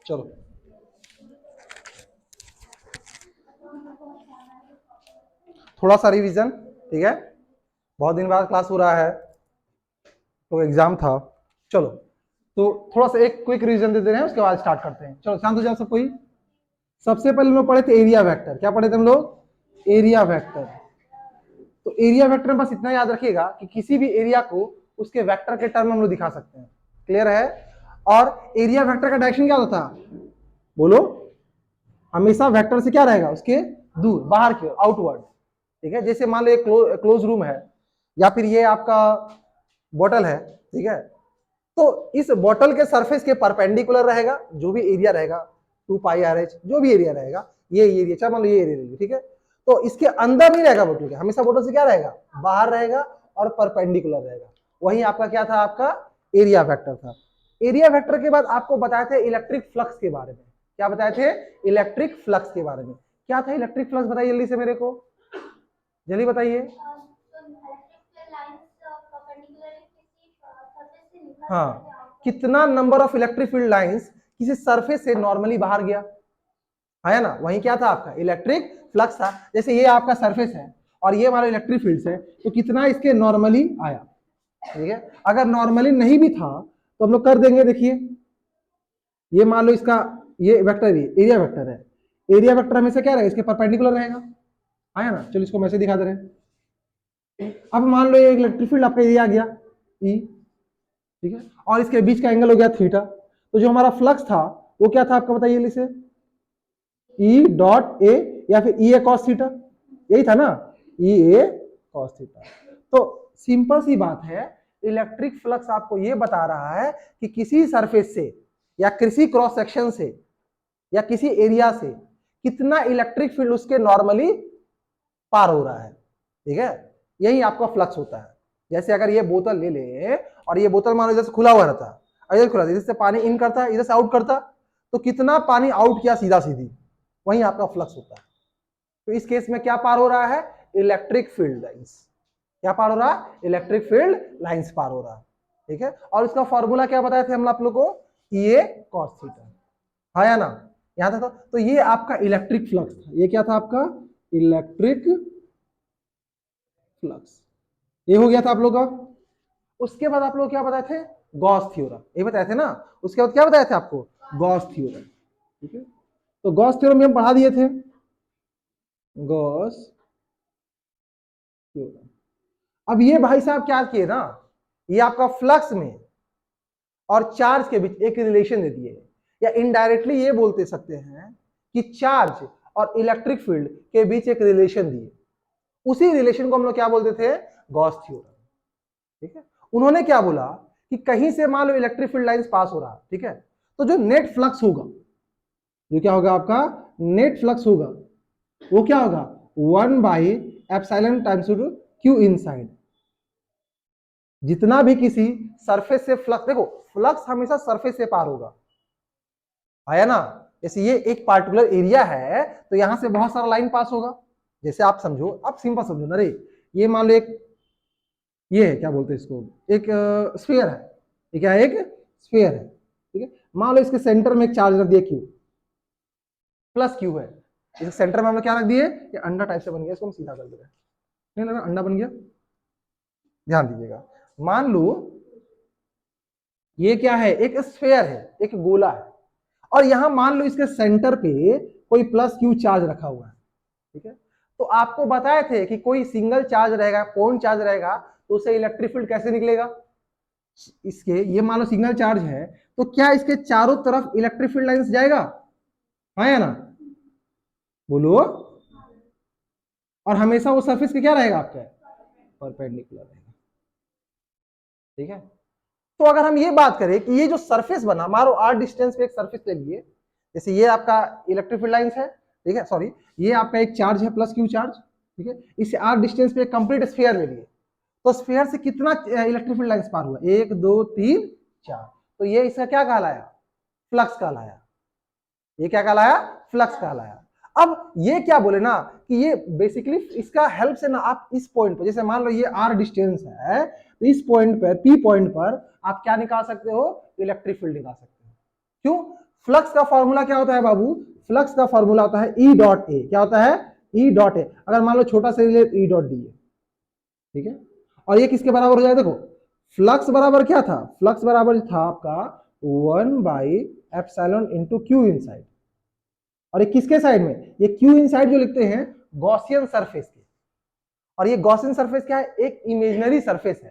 चलो थोड़ा सा रिवीजन, ठीक है, बहुत दिन बाद क्लास हो रहा है तो एग्जाम था। चलो तो थोड़ा सा एक क्विक रिवीजन दे दे रहे हैं, उसके बाद स्टार्ट करते हैं। चलो शांत हो जाओ सब कोई। सबसे पहले हम लोग पढ़े थे एरिया वेक्टर। क्या पढ़े थे हम लोग? Area vector. तो एरिया वेक्टर में बस इतना याद रखिएगा कि किसी भी एरिया को उसके वेक्टर के टर्म में हम लोग दिखा सकते हैं। क्लियर है? और एरिया वेक्टर का डायरेक्शन क्या होता था? बोलो। हमेशा वेक्टर से क्या रहेगा? उसके दूर, बाहर की ओर, आउटवर्ड। ठीक है, जैसे मान लो एक क्लोज रूम है या फिर ये आपका बॉटल है, ठीक है, तो इस बॉटल के सरफेस के परपेंडिकुलर रहेगा जो भी एरिया रहेगा, 2πRH जो भी एरिया रहेगा, ये एरिया, चाहे मान लो ये एरिया ले लो, ठीक है, तो इसके अंदर नहीं रहेगा बॉटल के, हमेशा बॉटल से क्या रहेगा? बाहर रहेगा और परपेंडिकुलर रहेगा। वही आपका क्या था? आपका एरिया वेक्टर था। एरिया वेक्टर के बाद आपको बताए थे इलेक्ट्रिक फ्लक्स के बारे में। क्या बताए थे? इलेक्ट्रिक फ्लक्स के बारे में। क्या था इलेक्ट्रिक फ्लक्स? बताइए जल्दी से मेरे को, जल्दी बताइए। हाँ, कितना number of electric field lines किसी सरफेस से नॉर्मली बाहर गया, है ना? वही क्या था? आपका इलेक्ट्रिक फ्लक्स था। जैसे ये आपका सरफेस है और ये हमारा इलेक्ट्रिक फील्ड है, तो कितना इसके नॉर्मली आया, ठीक है। अगर नॉर्मली नहीं भी था तो हम लोग कर देंगे। देखिए ये मान लो इसका ये वेक्टर ही एरिया वेक्टर है, एरिया वेक्टर हमेशा क्या रहेगा? इसके परपेंडिकुलर रहेगा, आया ना? चलो इसको मैसे दिखा दे रहे हैं। अब मान लो ये इलेक्ट्रिक फील्ड आपका एरिया आ गया ई, ठीक है, और इसके बीच का एंगल हो गया थीटा। तो जो हमारा फ्लक्स था वो क्या था आपका? बताइए इसे। ई डॉट ए या फिर ई ए कॉस थीटा, यही था ना? ई ए कॉस थीटा। तो सिंपल सी बात है, इलेक्ट्रिक फ्लक्स आपको ये बता रहा है कि किसी सरफेस से या किसी क्रॉस सेक्शन से या किसी एरिया से कितना इलेक्ट्रिक फील्ड उसके नॉर्मली पार हो रहा है, ठीक है। यही आपका फ्लक्स होता है। जैसे अगर ये बोतल ले ले और ये बोतल मान लो इधर से खुला हुआ रहता, इधर खुला, इधर से पानी इन करता, इधर से आउट करता, तो कितना पानी आउट किया सीधा सीधी, वही आपका फ्लक्स होता है। तो इस केस में क्या पार हो रहा है? Electric field lines. क्या पार हो रहा है? इलेक्ट्रिक फील्ड लाइंस पार हो रहा है, ठीक है। और उसका फॉर्मूला क्या बताए थे हम आप लोग को? ये कॉस थीटा, हाँ या ना? यहां तक तो ये आपका इलेक्ट्रिक फ्लक्स था। ये क्या था आपका? Electric flux. ये हो गया था आप लोग का। उसके बाद आप लोग क्या बताए थे? गॉस थ्योरम, ये बताए थे ना। उसके बाद क्या बताए थे आपको? गॉस थ्योरम, ठीक है। तो गॉस थ्योरम हम पढ़ा दिए थे, गॉस थ्योरम। अब ये भाई साहब क्या किए ना, ये आपका फ्लक्स में और चार्ज के बीच एक रिलेशन दे दिए, या इनडायरेक्टली ये बोलते सकते हैं कि चार्ज और इलेक्ट्रिक फील्ड के बीच एक रिलेशन दिए। उसी रिलेशन को हम लोग क्या बोलते थे? गॉस थ्योरम, ठीक है। उन्होंने क्या बोला कि कहीं से मान लो इलेक्ट्रिक फील्ड लाइंस पास हो रहा है, ठीक है, तो जो नेट फ्लक्स होगा, जो क्या होगा आपका नेट फ्लक्स होगा, वो क्या होगा? 1/ε टाइम्स क्यू इनसाइड। जितना भी किसी सरफेस से फ्लक्स, देखो फ्लक्स हमेशा सरफेस से पार होगा, आया ना? जैसे ये एक पार्टिकुलर एरिया है तो यहां से बहुत सारा लाइन पास होगा। जैसे आप समझो, आप सिंपल समझो ना रे, ये मान लो एक, ये है क्या बोलते हैं इसको, एक स्फीयर है, ये क्या है? एक स्फीयर है, ठीक है। मान लो इसके सेंटर में एक चार्ज रख दिया क्यू, प्लस क्यू है। इस सेंटर में हमने क्या रख दिए? ये अंडा टाइप से बन गया, इसको हम सीधा कर दे रहे हैं, नहीं लगा अंडा बन गया। ध्यान दीजिएगा, मान लो ये क्या है? एक स्फीयर है, एक गोला है, और यहां मान लो इसके सेंटर पे कोई प्लस क्यू चार्ज रखा हुआ है, ठीक है। तो आपको बताए थे कि कोई सिंगल चार्ज रहेगा, कौन चार्ज रहेगा, तो उसे इलेक्ट्रिक फील्ड कैसे निकलेगा? इसके ये मान लो सिंगल चार्ज है, तो क्या इसके चारों तरफ इलेक्ट्रिक फील्ड लाइंस जाएगा, हाँ या ना? बोलो। और हमेशा वो सरफेस पे क्या रहेगा आपका? परपेंडिकुलर रहेगा, ठीक है। तो अगर हम ये बात करें कि ये जो सरफेस बना, मारो आर डिस्टेंस पे एक सरफेस ले लिए, जैसे ये आपका इलेक्ट्रिक फील्ड लाइंस है, ठीक है, सॉरी ये आपका एक चार्ज है प्लस क्यू चार्ज, ठीक है, इसे आर डिस्टेंस पे एक कंप्लीट स्फीयर ले लिए, तो स्फीयर से कितना इलेक्ट्रिक फील्ड लाइंस पार हुआ? 1 2 3 4। तो ये इसका क्या कहलाया? फ्लक्स कहलाया। ये क्या कहलाया? फ्लक्स कहलाया। अब ये क्या बोले ना कि ये बेसिकली इसका हेल्प से ना आप इस पॉइंट पर, जैसे मान लो ये आर डिस्टेंस है, तो इस पॉइंट पर, पी पॉइंट पर आप क्या निकाल सकते हो? इलेक्ट्रिक फील्ड निकाल सकते हो। क्यों? फ्लक्स का फॉर्मूला क्या होता है बाबू? फ्लक्स का फॉर्मूला होता है ई डॉट ए। क्या होता है? E dot A. अगर मान लो छोटा सा ले ई डॉट डी है, ठीक है, और ये किसके बराबर हो जाए? देखो फ्लक्स बराबर क्या था? फ्लक्स बराबर था आपका 1/एप्सिलॉन इंटू क्यू इनसाइड। और ये किसके साइड में? ये क्यू इनसाइड जो लिखते हैं गॉसियन सरफेस के। और ये गॉसियन सरफेस क्या है? एक इमेजिनरी सरफेस है,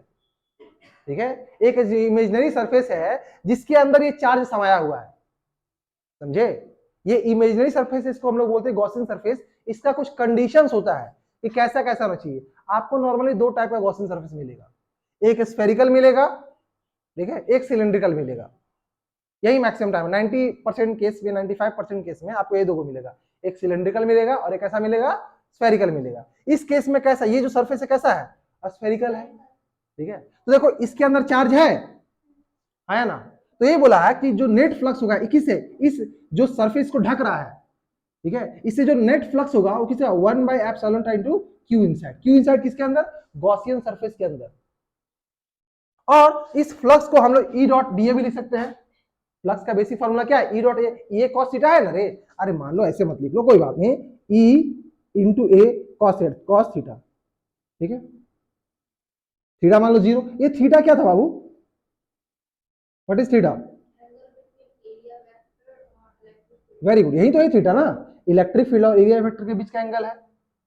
ठीक है, एक इमेजिनरी सरफेस है जिसके अंदर ये चार्ज समाया हुआ है, समझे? ये इमेजिनरी सरफेस, इसको हम लोग बोलते हैं गॉसियन सरफेस। इसका कुछ कंडीशंस होता है कि कैसा कैसा होना चाहिए। आपको नॉर्मली दो टाइप का गॉसियन सरफेस मिलेगा, एक स्फेरिकल मिलेगा, ठीक है, एक सिलेंड्रिकल मिलेगा। यही मैक्सिमम टाइम 90% केस में, 95% केस में आपको ये दो को मिलेगा, एक सिलेंड्रिकल मिलेगा और एक ऐसा मिलेगा स्फेरिकल मिलेगा। इस केस में कैसा, ये जो सरफेस है कैसा है? स्फेरिकल है, ठीक है। तो देखो इसके अंदर चार्ज है ना? तो ये बोला है कि जो नेट फ्लक्स होगा किससे? इस जो सरफेस को ढक रहा है, ठीक है, इससे जो नेट फ्लक्स होगा वो किससे? 1/एप्सिलॉन into Q inside. Q inside किसके अंदर? गॉसियन सरफेस के अंदर। और इस फ्लक्स को हम लोग ई डॉट डी भी लिख सकते हैं। फ्लक्स का बेसिक फॉर्मूला क्या है? E dot A. ये कॉस थीटा है ना रे? अरे मान लो ऐसे मत लिख लो, कोई बात नहीं, ई इंटू ए कॉस थीटा, ठीक है। थीटा मान लो 0। ये थीटा क्या था बाबू? What is theta? Very good, यही तो है थीटा ना, इलेक्ट्रिक फील्ड और एरिया वेक्टर के बीच का एंगल है,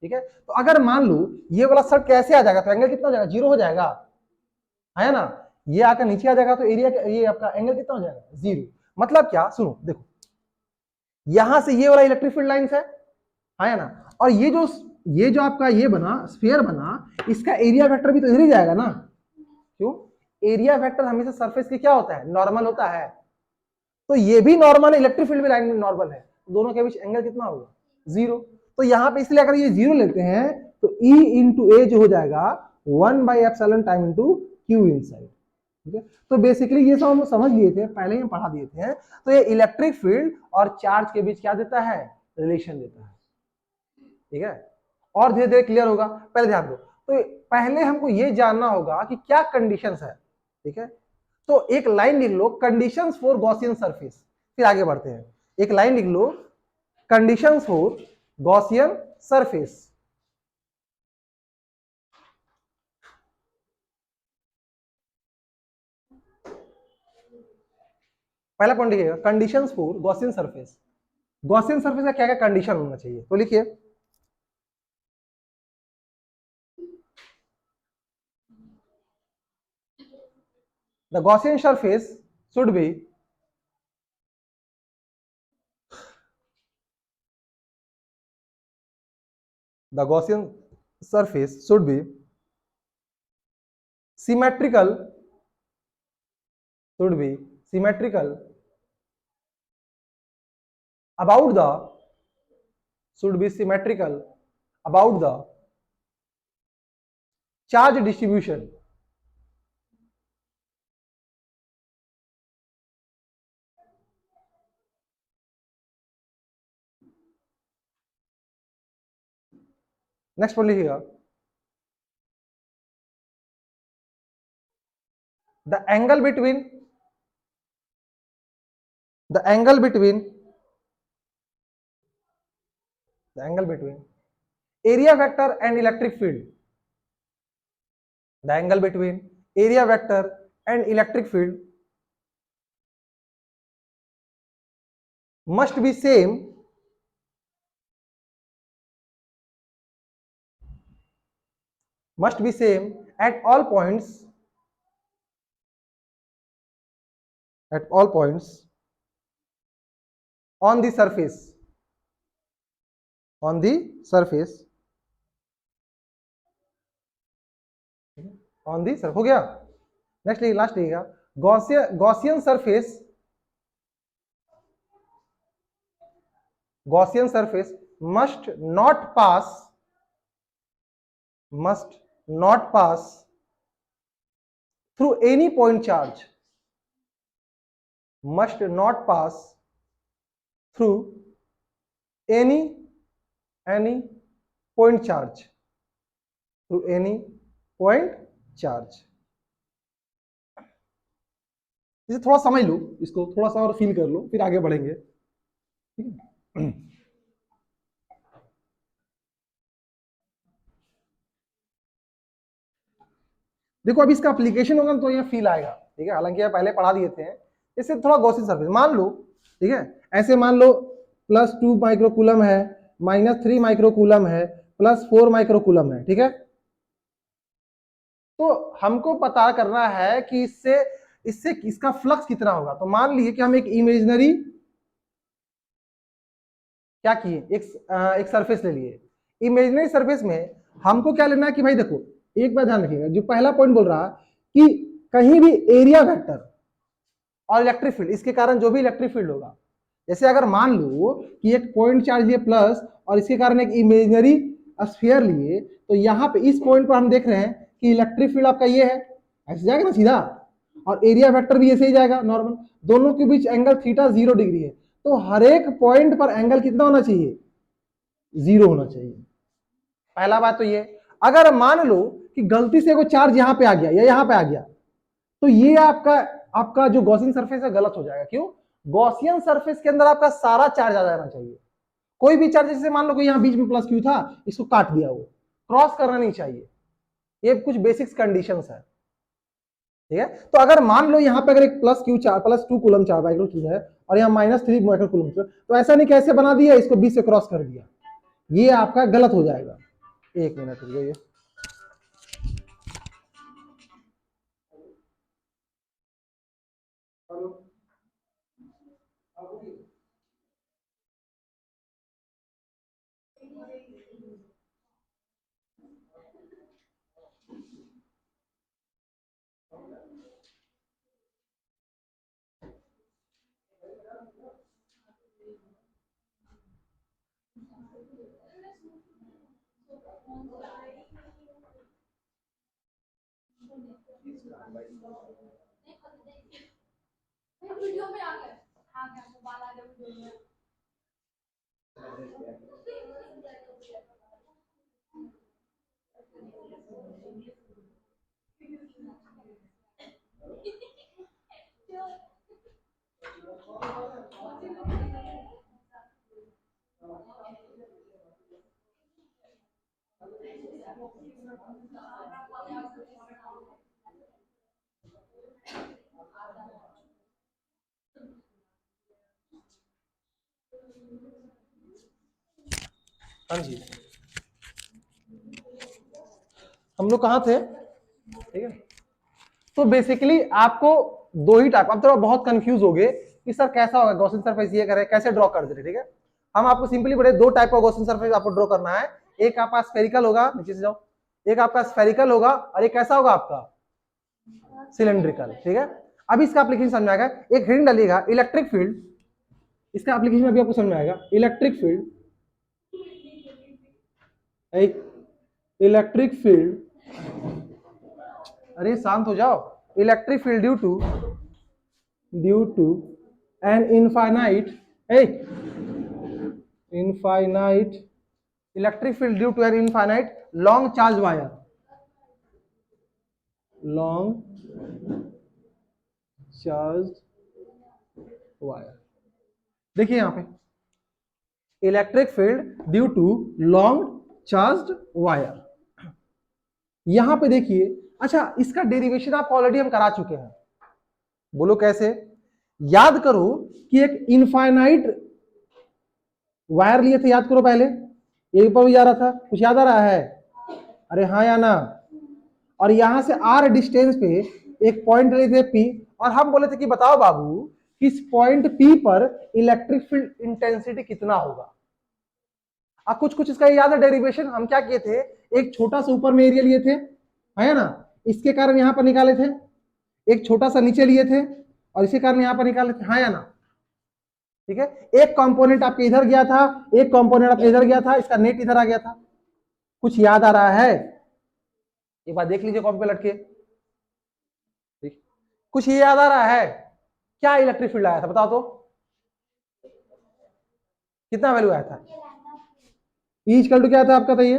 ठीक है। तो अगर मान लो ये वाला सर्कल कैसे आ जाएगा तो एंगल कितना हो जाएगा? 0 हो जाएगा, है ना? ये आकर नीचे आ जाएगा तो एरिया, ये आपका एंगल कितना हो जाएगा? 0। मतलब क्या? सुनो देखो, यहां से ये वाला इलेक्ट्रिक फील्ड लाइंस है ना, और ये जो आपका ये बना स्फीयर बना, इसका एरिया वेक्टर भी तो इधर ही जाएगा ना। क्यों? एरिया वेक्टर हमेशा सरफेस की क्या होता है? नॉर्मल होता है। तो ये भी नॉर्मल है, इलेक्ट्रिक फील्ड भी लाइन में नॉर्मल है, दोनों के बीच एंगल कितना होगा? 0। तो यहां पे इसलिए अगर ये 0 लेते हैं तो E इंटू ए जो हो जाएगा 1/एप्सिलॉन टाइम इंटू क्यू इनसाइड, ठीक है। तो बेसिकली ये सब हम समझ लिए थे, पहले ही पढ़ा दिए थे। तो ये इलेक्ट्रिक फील्ड और चार्ज के बीच क्या देता है? रिलेशन देता है, ठीक है। और धीरे धीरे क्लियर होगा, पहले ध्यान दो। तो पहले हमको ये जानना होगा कि क्या कंडीशंस है, ठीक है। तो एक लाइन लिख लो, कंडीशंस फॉर गॉसियन सरफेस, फिर आगे बढ़ते हैं। एक लाइन लिख लो, कंडीशंस फॉर गॉसियन सरफेस। पहला पॉइंट लिखिएगा, conditions for Gaussian surface. Gaussian surface का क्या क्या कंडीशन होना चाहिए, तो लिखिए, the Gaussian surface should be the Gaussian surface should be symmetrical, should be symmetrical about the, should be symmetrical about the charge distribution, next point लिखिएगा, the angle between, the angle between, the angle between area vector and electric field, the angle between area vector and electric field must be same, must be same at all points, at all points on the surface, on the surface, on the surface, हो गया। Next last लिखिएगा, Gaussian surface, Gaussian surface must not pass, must not pass through any point charge, must not pass through any point charge, through any point charge। इसे थोड़ा समझ लो, इसको थोड़ा सा और फील कर लो, फिर आगे बढ़ेंगे। ठीक है। देखो अब इसका एप्लीकेशन होगा तो यहाँ फील आएगा, ठीक है, हालांकि पहले पढ़ा दिए थे। इससे थोड़ा गॉसियन सरफेस मान लो, ठीक है, ऐसे मान लो +2 माइक्रोकूलम है, -3 माइक्रोकूलम है, +4 माइक्रोकूलम है, ठीक है। तो हमको पता करना है कि इससे इससे इसका फ्लक्स कितना होगा। तो मान लीजिए कि हम एक इमेजिनरी क्या किए, एक सरफेस ले लिए। इमेजिनरी सरफेस में हमको क्या लेना है कि भाई देखो, एक बार ध्यान रखिएगा, जो पहला पॉइंट बोल रहा कि कहीं भी एरिया वेक्टर और इलेक्ट्रिक फील्ड, इसके कारण जो भी इलेक्ट्रिक फील्ड होगा, जैसे अगर मान लो कि एक पॉइंट चार्ज लिए प्लस और इसके कारण एक इमेजिनरी स्फीयर लिए, तो यहाँ पे इस पॉइंट पर हम देख रहे हैं कि इलेक्ट्रिक फील्ड आपका ये है, ऐसे जाएगा ना सीधा, और एरिया वेक्टर भी ऐसे ही जाएगा नॉर्मल। दोनों के बीच एंगल थीटा 0 डिग्री है, तो हर एक पॉइंट पर एंगल कितना होना चाहिए, 0 होना चाहिए। पहला बात तो ये। अगर मान लो कि गलती से कोई चार्ज यहाँ पे आ गया या यहाँ पे आ गया, तो ये आपका आपका जो गॉसियन सरफेस है गलत हो जाएगा। क्यों? गॉसियन सरफेस के अंदर आपका सारा चार्ज आ जाना चाहिए। कोई भी चार्ज, जैसे मान लो कि यहाँ बीच में +q था, इसको काट दिया, वो क्रॉस करना नहीं चाहिए। ये कुछ बेसिक्स कंडीशंस है, ठीक है। तो अगर मान लो यहाँ पे अगर एक +2 कूलम चार्ज माइक्रोकूलम है और यहाँ -3 माइक्रोकूलम, तो ऐसा नहीं कैसे बना दिया, इसको बीच से क्रॉस कर दिया, ये आपका गलत हो जाएगा। एक मिनट रुकिए। वीडियो में आ गया, मोबाइल आ गया वीडियो में। हाँ जी, हम लोग कहाँ थे, ठीक है। तो बेसिकली आपको दो ही टाइप, अब थोड़ा बहुत कंफ्यूज हो गए कि सर कैसा होगा गॉसियन सरफेस, ये करें कैसे ड्रॉ कर दे, ठीक है। हम आपको सिंपली बड़े दो टाइप का गॉसियन सरफेस आपको ड्रॉ करना है। एक आपका स्फेरिकल होगा, नीचे से जाओ, एक आपका स्फेरिकल होगा और एक कैसा होगा आपका सिलेंड्रिकल, ठीक है। अब इसका एप्लीकेशन समझ में आएगा। एक हेडिंग डालिएगा इलेक्ट्रिक फील्ड, इसका एप्लीकेशन अभी आपको समझ में आएगा। इलेक्ट्रिक फील्ड, एक इलेक्ट्रिक फील्ड, अरे शांत हो जाओ। Electric field due to an infinite electric field due to an infinite long charge wire, long charge wire. देखिए यहां पे electric field due to long charge wire, यहां पे देखिए। अच्छा, इसका डेरिवेशन आप ऑलरेडी हम करा चुके हैं। बोलो कैसे? याद करो कि एक इनफाइनाइट वायर लिए थे, याद करो पहले, एक पर भी जा रहा था, कुछ याद आ रहा है? अरे हाँ या ना? और यहां से r डिस्टेंस पे एक पॉइंट लिए थे P, और हम बोले थे कि बताओ बाबू कि इस पॉइंट P पर इलेक्ट्रिक फील्ड इंटेंसिटी कितना होगा। अब कुछ कुछ इसका याद है डेरिवेशन, हम क्या किए थे, एक छोटा सा ऊपर में एरिया लिए थे, है ना, इसके कारण यहां पर निकाले थे, एक छोटा सा नीचे लिए थे और इसी कारण यहां पर निकाले थे, हाँ या ना? ठीक है, एक कंपोनेंट आपके इधर गया था, एक कंपोनेंट आपके इधर गया था, इसका नेट इधर आ गया था। कुछ याद आ रहा है? एक बार देख लीजिए कॉपी पे लटके। ठीक, कुछ ये याद आ रहा है? क्या इलेक्ट्रिक फील्ड आया था बताओ तो, कितना वैल्यू आया था? E इक्वल टू क्या था आपका? था ये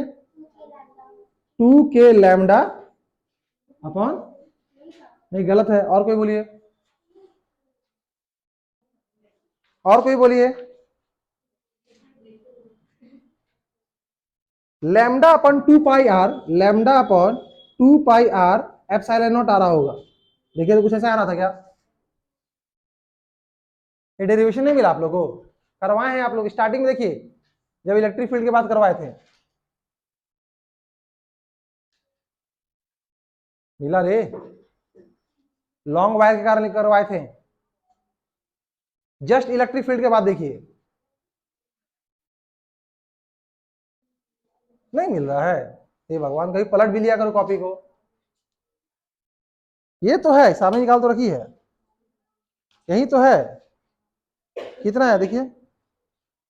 2k लैम्डा अपॉन, नहीं गलत है, और कोई बोलिए। और कोई बोलिए। Lambda upon 2 pi r, lambda upon 2 pi r epsilon naught आ रहा होगा। देखिए तो कुछ ऐसा आ रहा था क्या? ये डेरिवेशन नहीं मिला आप लोगों को? करवाए हैं आप लोग स्टार्टिंग में, देखिए जब इलेक्ट्रिक फील्ड की बात करवाए थे। मिला रे, लॉन्ग वायर के कारण करवाए थे। जस्ट इलेक्ट्रिक फील्ड के बाद देखिए नहीं मिल रहा है। हे भगवान, कभी पलट भी लिया करो कॉपी को। ये तो है, सामने निकाल तो रखी है, यही तो है। कितना है देखिए,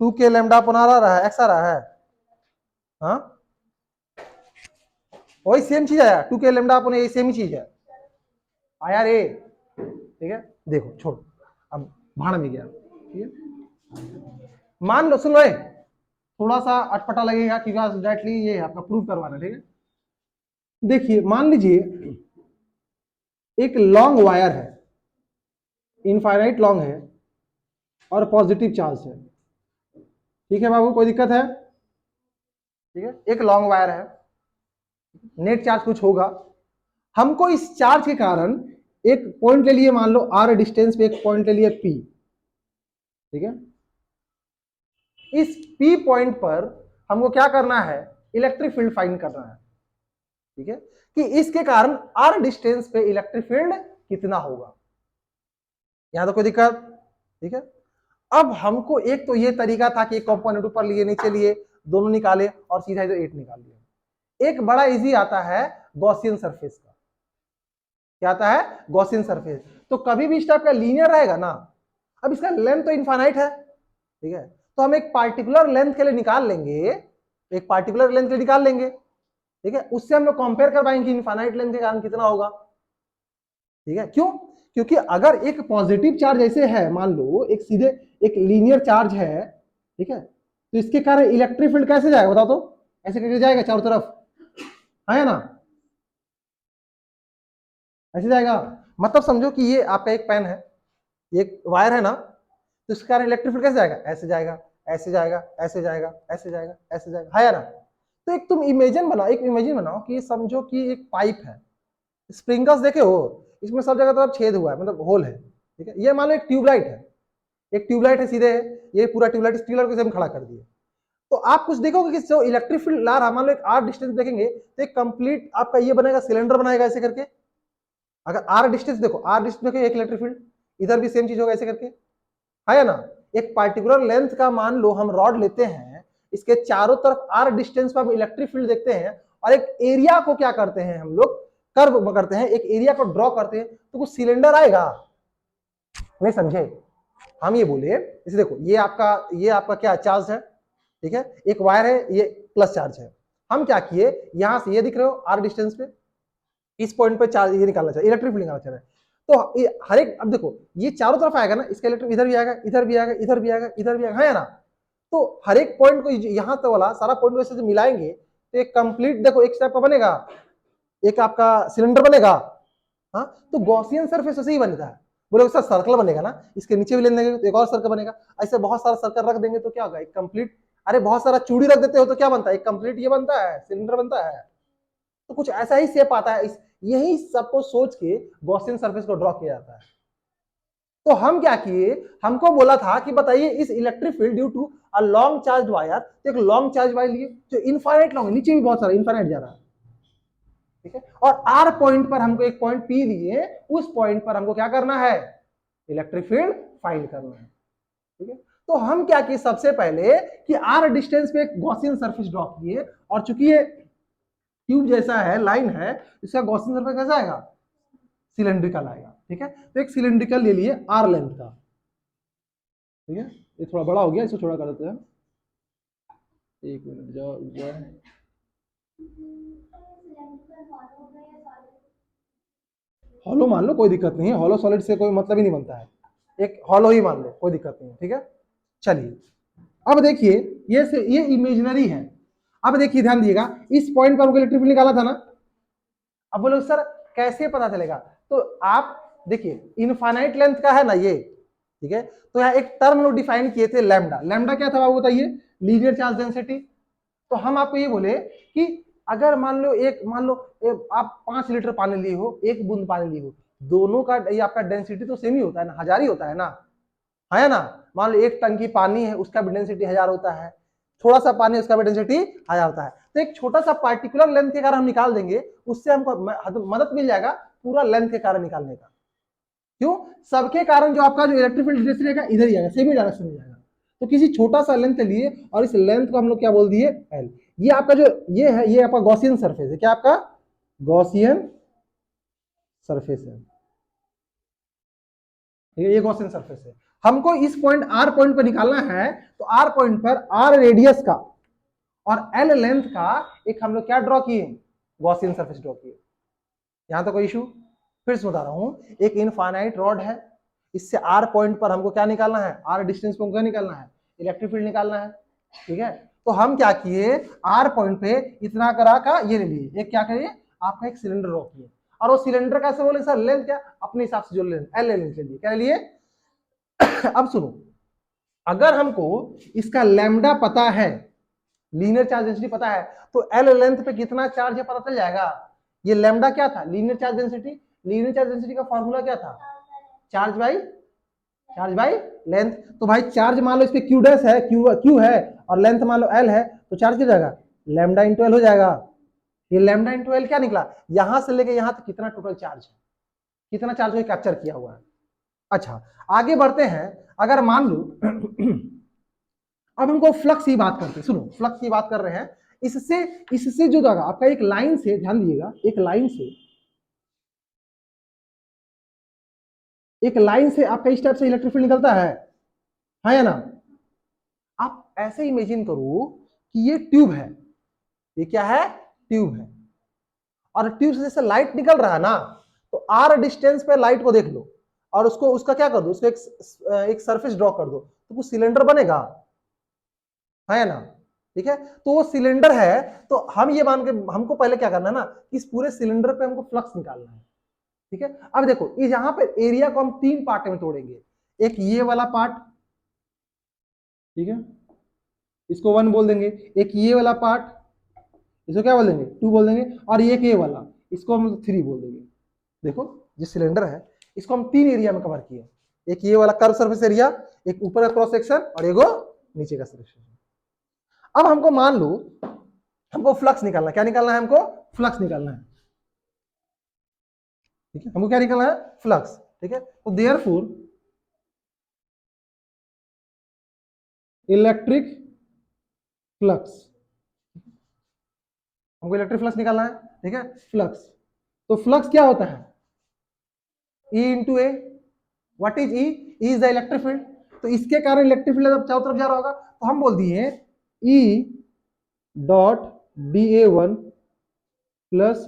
2k लैम्डा अपन आ रहा है, एक्स आ रहा है। हाँ वही सेम चीज आया, 2k लैम्डा अपन, ये सेम ही चीज है आया रे। ठीक है, देखो छोड़, अब भाड़ में गया। ठीक है, मान लो, सुन लो, थोड़ा सा अटपटा लगेगा क्योंकि डायरेक्टली ये आपका प्रूव करवाना। ठीक है, देखिए मान लीजिए एक लॉन्ग वायर है, इनफाइनाइट लॉन्ग है और पॉजिटिव चार्ज है। ठीक है बाबू, कोई दिक्कत है? ठीक है, एक लॉन्ग वायर है, नेट चार्ज कुछ होगा, हमको इस चार्ज के कारण एक पॉइंट ले लिए, मान लो आर डिस्टेंस पे एक पॉइंट ले लिए पी। ठीक है, इस पी पॉइंट पर हमको क्या करना है, इलेक्ट्रिक फील्ड फाइंड करना है। ठीक है, कि इसके कारण आर डिस्टेंस पे इलेक्ट्रिक फील्ड कितना होगा। यहां तो कोई दिक्कत? ठीक है, अब हमको एक तो ये तरीका था कि एक कंपोनेंट ऊपर लिए नीचे लिए, दोनों निकाले और सीधा इधर 8 निकाल लिया। एक बड़ा इजी आता है गॉसियन सरफेस का। क्या आता है? Gaussian surface. तो कभी भी इस टाइप का लीनियर रहेगा ना, अब इसका लेंथ तो इनफाइनाइट है। ठीक है, तो हम एक पार्टिकुलर लेंथ के लिए निकाल लेंगे, एक पार्टिकुलर लेंथ के लिए निकाल लेंगे। ठीक है, उससे हम लोग कंपेयर कर पाएंगे इनफाइनाइट लेंथ के कारण कितना होगा। ठीक है, क्यों? क्योंकि अगर एक पॉजिटिव चार्ज ऐसे है, मान लो एक सीधे एक लीनियर चार्ज है, ठीक है, तो इसके कारण इलेक्ट्रिक फील्ड कैसे जाएगा बताओ तो? ऐसे करके जाएगा चारों तरफ, है ना? ऐसे जाएगा। मतलब समझो कि ये आपका एक पेन है, ये एक वायर है ना, तो इसके कारण इलेक्ट्रिक फील्ड कैसे जाएगा? ऐसे जाएगा, ऐसे जाएगा, ऐसे जाएगा, ऐसे जाएगा, ऐसे जाएगा, है ना? तो एक तुम इमेजिन बनाओ, एक इमेजिन बनाओ कि समझो कि एक पाइप है, स्प्रिंकल्स देखे हो, इसमें सब जगह तरफ छेद हुआ है, मतलब होल है। ठीक है, ये मान लो एक ट्यूबलाइट है, एक ट्यूबलाइट है सीधे, ये पूरा ट्यूबलाइट, इस ट्यूबलाइट को हम खड़ा कर दिए, तो आप कुछ देखोगे कि जो इलेक्ट्रिक फील्ड ला रहा, मान लो एक आर डिस्टेंस देखेंगे तो एक कंप्लीट आपका ये बनेगा, सिलेंडर बनाएगा ऐसे करके। अगर आर डिस्टेंस देखो, आर डिस्टेंस देखो, एक इलेक्ट्रिक फील्ड, इधर भी सेम चीज होगा ऐसे करके, है ना? एक पार्टिकुलर लेंथ का मान लो हम रॉड लेते हैं, इसके चारों तरफ आर डिस्टेंस पर हम इलेक्ट्रिक फील्ड देखते हैं, और एक एरिया को क्या करते हैं हम लोग, कर्व करते हैं, एक एरिया को ड्रॉ करते हैं, तो कुछ सिलेंडर आएगा। नहीं समझे? हम ये बोले, इसे देखो, ये आपका क्या चार्ज है, ठीक है, एक वायर है, ये प्लस चार्ज है। हम क्या किए, यहां से ये दिख रहे हो आर डिस्टेंस पे, इस पॉइंट पे चार्ज ये निकालना चाहिए, इलेक्ट्रिक फील्ड निकालना चाहिए। तो हर एक, अब देखो ये चारों तरफ आएगा ना, इसका इलेक्ट्रिक इधर भी आएगा, इधर भी आएगा, इधर भी आएगा, इधर भी आएगा, है ना? तो हर एक पॉइंट को यहां तक वाला सारा पॉइंट को ऐसे मिलाएंगे तो एक कंप्लीट देखो एक स्टेप का बनेगा, एक आपका सिलेंडर बनेगा। हाँ, तो गॉसियन सरफेस ऐसे ही बनता है। बोले सर सर्कल बनेगा ना, इसके नीचे भी ले लेंगे तो एक और सर्कल बनेगा, ऐसे बहुत सारा सर्कल रख देंगे तो क्या होगा, एक कंप्लीट। अरे बहुत सारा चूड़ी रख देते हो तो क्या बनता है, एक कंप्लीट ये बनता है, सिलेंडर बनता है। तो कुछ ऐसा ही शेप आता है, यही सबको सोच के गॉसियन सरफेस को ड्रॉ किया जाता है। तो हम क्या किए, हमको बोला था कि बताइए इस electric field due to a long charge wire, तो एक लॉन्ग चार्ज वायर लिए जो इनफाइनाइट लॉन्ग, नीचे भी बहुत सारा इनफाइनाइट जा रहा है। ठीक है, और आर पॉइंट पर हमको एक पॉइंट पी दिए, उस पॉइंट पर हमको क्या करना है, इलेक्ट्रिक फील्ड फाइंड करना है। ठीक है, तो हम क्या किए, सबसे पहले कि आर डिस्टेंस पे एक गॉसियन सरफेस ड्रॉ किए, और चूंकि ये ट्यूब जैसा है, लाइन है, इसका गॉसियन सरफेस कैसा आएगा, सिलेंड्रिकल आएगा। ठीक है, तो एक सिलेंड्रिकल ले लिए आर लेंथ का। ठीक है, ये थोड़ा बड़ा हो गया, इसको छोटा कर देते हैं, एक मिनट जाओ जाए। हॉलो मान लो, कोई दिक्कत नहीं है, हॉलो सॉलिड से कोई मतलब ही नहीं बनता है, एक हॉलो ही मान लो, कोई दिक्कत नहीं है। ठीक है, चलिए अब देखिए, ये इमेजिनरी है। अब देखिए ध्यान दिएगा, इस पॉइंट पर इलेक्ट्रिक फील्ड निकाला था ना। अब बोलो सर कैसे पता चलेगा, तो आप देखिए इनफाइनाइट लेंथ का है ना ये, ठीक है। तो यहाँ एक टर्म लोग डिफाइन किए थे लैम्डा। लैम्डा क्या था बाबू बताइए? Linear charge density. तो हम आपको ये बोले कि अगर मान लो आप 5 लीटर पानी लिए हो, 1 बूंद पानी लिए हो, दोनों का ये आपका डेंसिटी तो सेम ही होता है ना, 1000 ही होता है ना, है ना। मान लो 1 टंकी पानी है, उसका भी डेंसिटी 1000 होता है, थोड़ा सा पानी उसका भी डेंसिटी 1000 होता है। तो एक छोटा सा पार्टिकुलर लेंथ के कारण हम निकाल देंगे, उससे हमको मदद मिल जाएगा पूरा लेंथ के कारण निकालने का। क्यों? सबके कारण जो आपका जो इलेक्ट्रिक फील्ड डिस्टेंस रहेगा इधर ही आएगा, सेमी डायरेक्शन में जाएगा। तो किसी छोटा सा लेंथ लिए और इस लेंथ को हम लोग क्या बोल दिए? एल। ये आपका जो ये है, ये आपका गॉसियन सरफेस है। क्या आपका? गॉसियन सरफेस है। ये गॉसियन सरफेस है। हमको इस पॉइंट आर पॉइंट पर निकालना है, तो आर पॉइंट पर आर रेडियस का और एल लेंथ का एक हम लोग क्या ड्रॉ किए? गॉसियन सरफेस ड्रॉ किए। यहां तो कोई इशू? फिर से बता रहा हूं, एक इनफाइनाइट रॉड है, इससे आर पॉइंट पर हमको क्या निकालना है? आर डिस्टेंस पर क्या निकालना है? इलेक्ट्रिक फील्ड निकालना है। ठीक है। तो हम क्या किए? आर पॉइंट पे इतना करा का ये ले लिए, एक क्या करिए आपका एक सिलेंडर ड्रॉ किए, और वो सिलेंडर कैसे बोले सर? लेंथ क्या अपने हिसाब से जो लेंथ एल लेंथ ले लिए। क्या लिए? अब सुनो, अगर हमको इसका लैम्डा पता है, लीनियर चार्ज डेंसिटी पता है, तो एल लेंथ पे कितना चार्ज है पता चल जाएगा। ये लैम्डा क्या था? Linear charge density. Linear charge density का फॉर्मूला क्या था? Charge by length. तो भाई चार्ज मान लो इस पे क्यू डैश है, क्यू है, और लेंथ मान लो एल है, तो चार्ज क्या जाएगा? लैम्डा इंटू एल हो जाएगा। ये लैम्डा इंटू एल क्या निकला? यहां से लेके यहां तक कितना टोटल चार्ज है, कितना चार्ज को कैप्चर किया हुआ है। अच्छा, आगे बढ़ते हैं। अगर मान लो अब हमको फ्लक्स की बात करते हैं, सुनो फ्लक्स की बात कर रहे हैं। इससे इससे जो जाएगा आपका एक लाइन से, ध्यान दीजिएगा, एक लाइन से आपका इस टाइप से इलेक्ट्रिक फील्ड निकलता है या ना। आप ऐसे इमेजिन करो कि ये ट्यूब है, ये क्या है? ट्यूब है, और ट्यूब से जैसे लाइट निकल रहा है ना, तो आर डिस्टेंस पे लाइट को देख लो, और उसको उसका क्या कर दो? उसको एक सरफेस ड्रॉ कर दो, तो कुछ सिलेंडर बनेगा, है ना। ठीक है। तो वो सिलेंडर है, तो हम ये मान के हमको पहले क्या करना है ना, इस पूरे सिलेंडर पे हमको फ्लक्स निकालना है। ठीक है। अब देखो इस यहाँ पे एरिया को हम 3 पार्ट में तोड़ेंगे। एक ये वाला पार्ट, ठीक है, इसको 1 बोल देंगे। एक ये वाला पार्ट, इसको क्या बोल देंगे? 2 बोल देंगे। और एक ये वाला, इसको हम 3 बोल देंगे। देखो जो सिलेंडर है, इसको हम 3 एरिया में कवर किए। एक ये वाला कर्व सरफेस एरिया, एक ऊपर का क्रॉस सेक्शन, और एक नीचे का सेक्शन। अब हमको मान लो हमको फ्लक्स निकालना है। क्या निकालना है हमको? फ्लक्स निकालना है। ठीक है, हमको क्या निकालना है? फ्लक्स। ठीक है। तो देयरफॉर इलेक्ट्रिक फ्लक्स, हमको इलेक्ट्रिक फ्लक्स निकालना है। ठीक है। फ्लक्स, तो फ्लक्स क्या होता है? E into A. What is E? E is the electric field. तो इसके कारण इलेक्ट्रिक फील्ड जब चारों तरफ जा रहा होगा, तो हम बोल दिए E dot D A one plus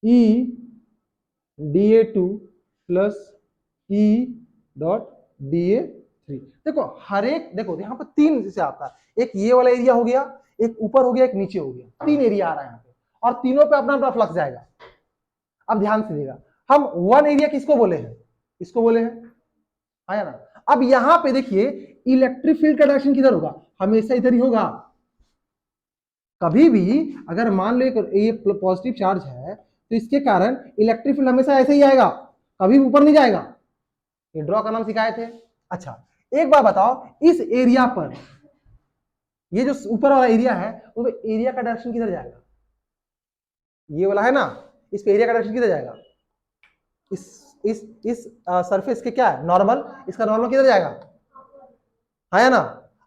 E D A two plus E dot D A three. देखो हर एक, देखो यहाँ पर 3 जैसे आता है, एक ये वाला एरिया हो गया, एक ऊपर हो गया, एक नीचे हो गया, 3 एरिया आ रहा है यहाँ पे, और तीनों पे अपना अपना फ्लक्स जाएगा। अब ध्यान से देखिएगा, हम 1 एरिया किसको बोले हैं? इसको बोले हैं, आया ना। अब यहां पे देखिए इलेक्ट्रिक फील्ड का डायरेक्शन किधर होगा? हमेशा इधर ही होगा। कभी भी अगर मान लो ये पॉजिटिव चार्ज है, तो इसके कारण इलेक्ट्रिक फील्ड हमेशा ऐसे ही आएगा, कभी ऊपर नहीं जाएगा। ये ड्रॉ का नाम सिखाए थे। अच्छा, एक बार बताओ, इस एरिया पर, ये जो ऊपर वाला एरिया है, वो एरिया का डायरेक्शन किधर जाएगा? ये वाला है ना, इस पे एरिया का डायरेक्शन किधर जाएगा? इस सरफेस के क्या है? नॉर्मल। इसका नॉर्मल किधर जाएगा? है ना।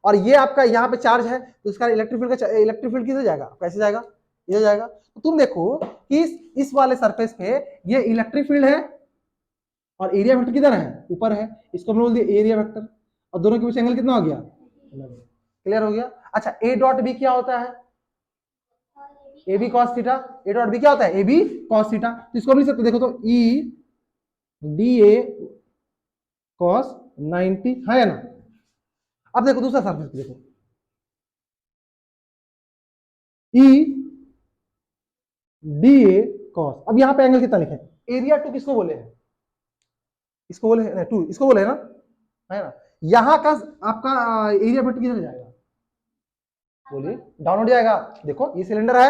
और ये आपका यहाँ पे चार्ज है, तो इसका इलेक्ट्रिक फील्ड किधर जाएगा? कैसे जाएगा? इधर जाएगा। तो तुम देखो कि इस वाले सरफेस पे ये इलेक्ट्रिक फील्ड है, और एरिया वेक्टर किधर है? ऊपर है। इसको हम बोल दिए एरिया वेक्टर, और दोनों के बीच एंगल कितना हो गया? क्लियर हो गया। अच्छा, ए डॉट बी क्या होता है? A B cos theta. A dot B क्या होता है? A B cos theta. तो इसको हम लिख सकते, देखो तो ई डी ए कॉस 90, है ना। अब देखो दूसरा सरफेस देखो, ई डी ए कॉस। अब यहां पे एंगल कितना लिखे? एरिया 2 किसको बोले हैं? इसको बोले हैं 2, इसको बोले हैं ना। है ना। यहाँ का आपका एरिया वेक्टर किधर जाएगा, बोलिए, डाउन हो जाएगा। देखो ये सिलेंडर है,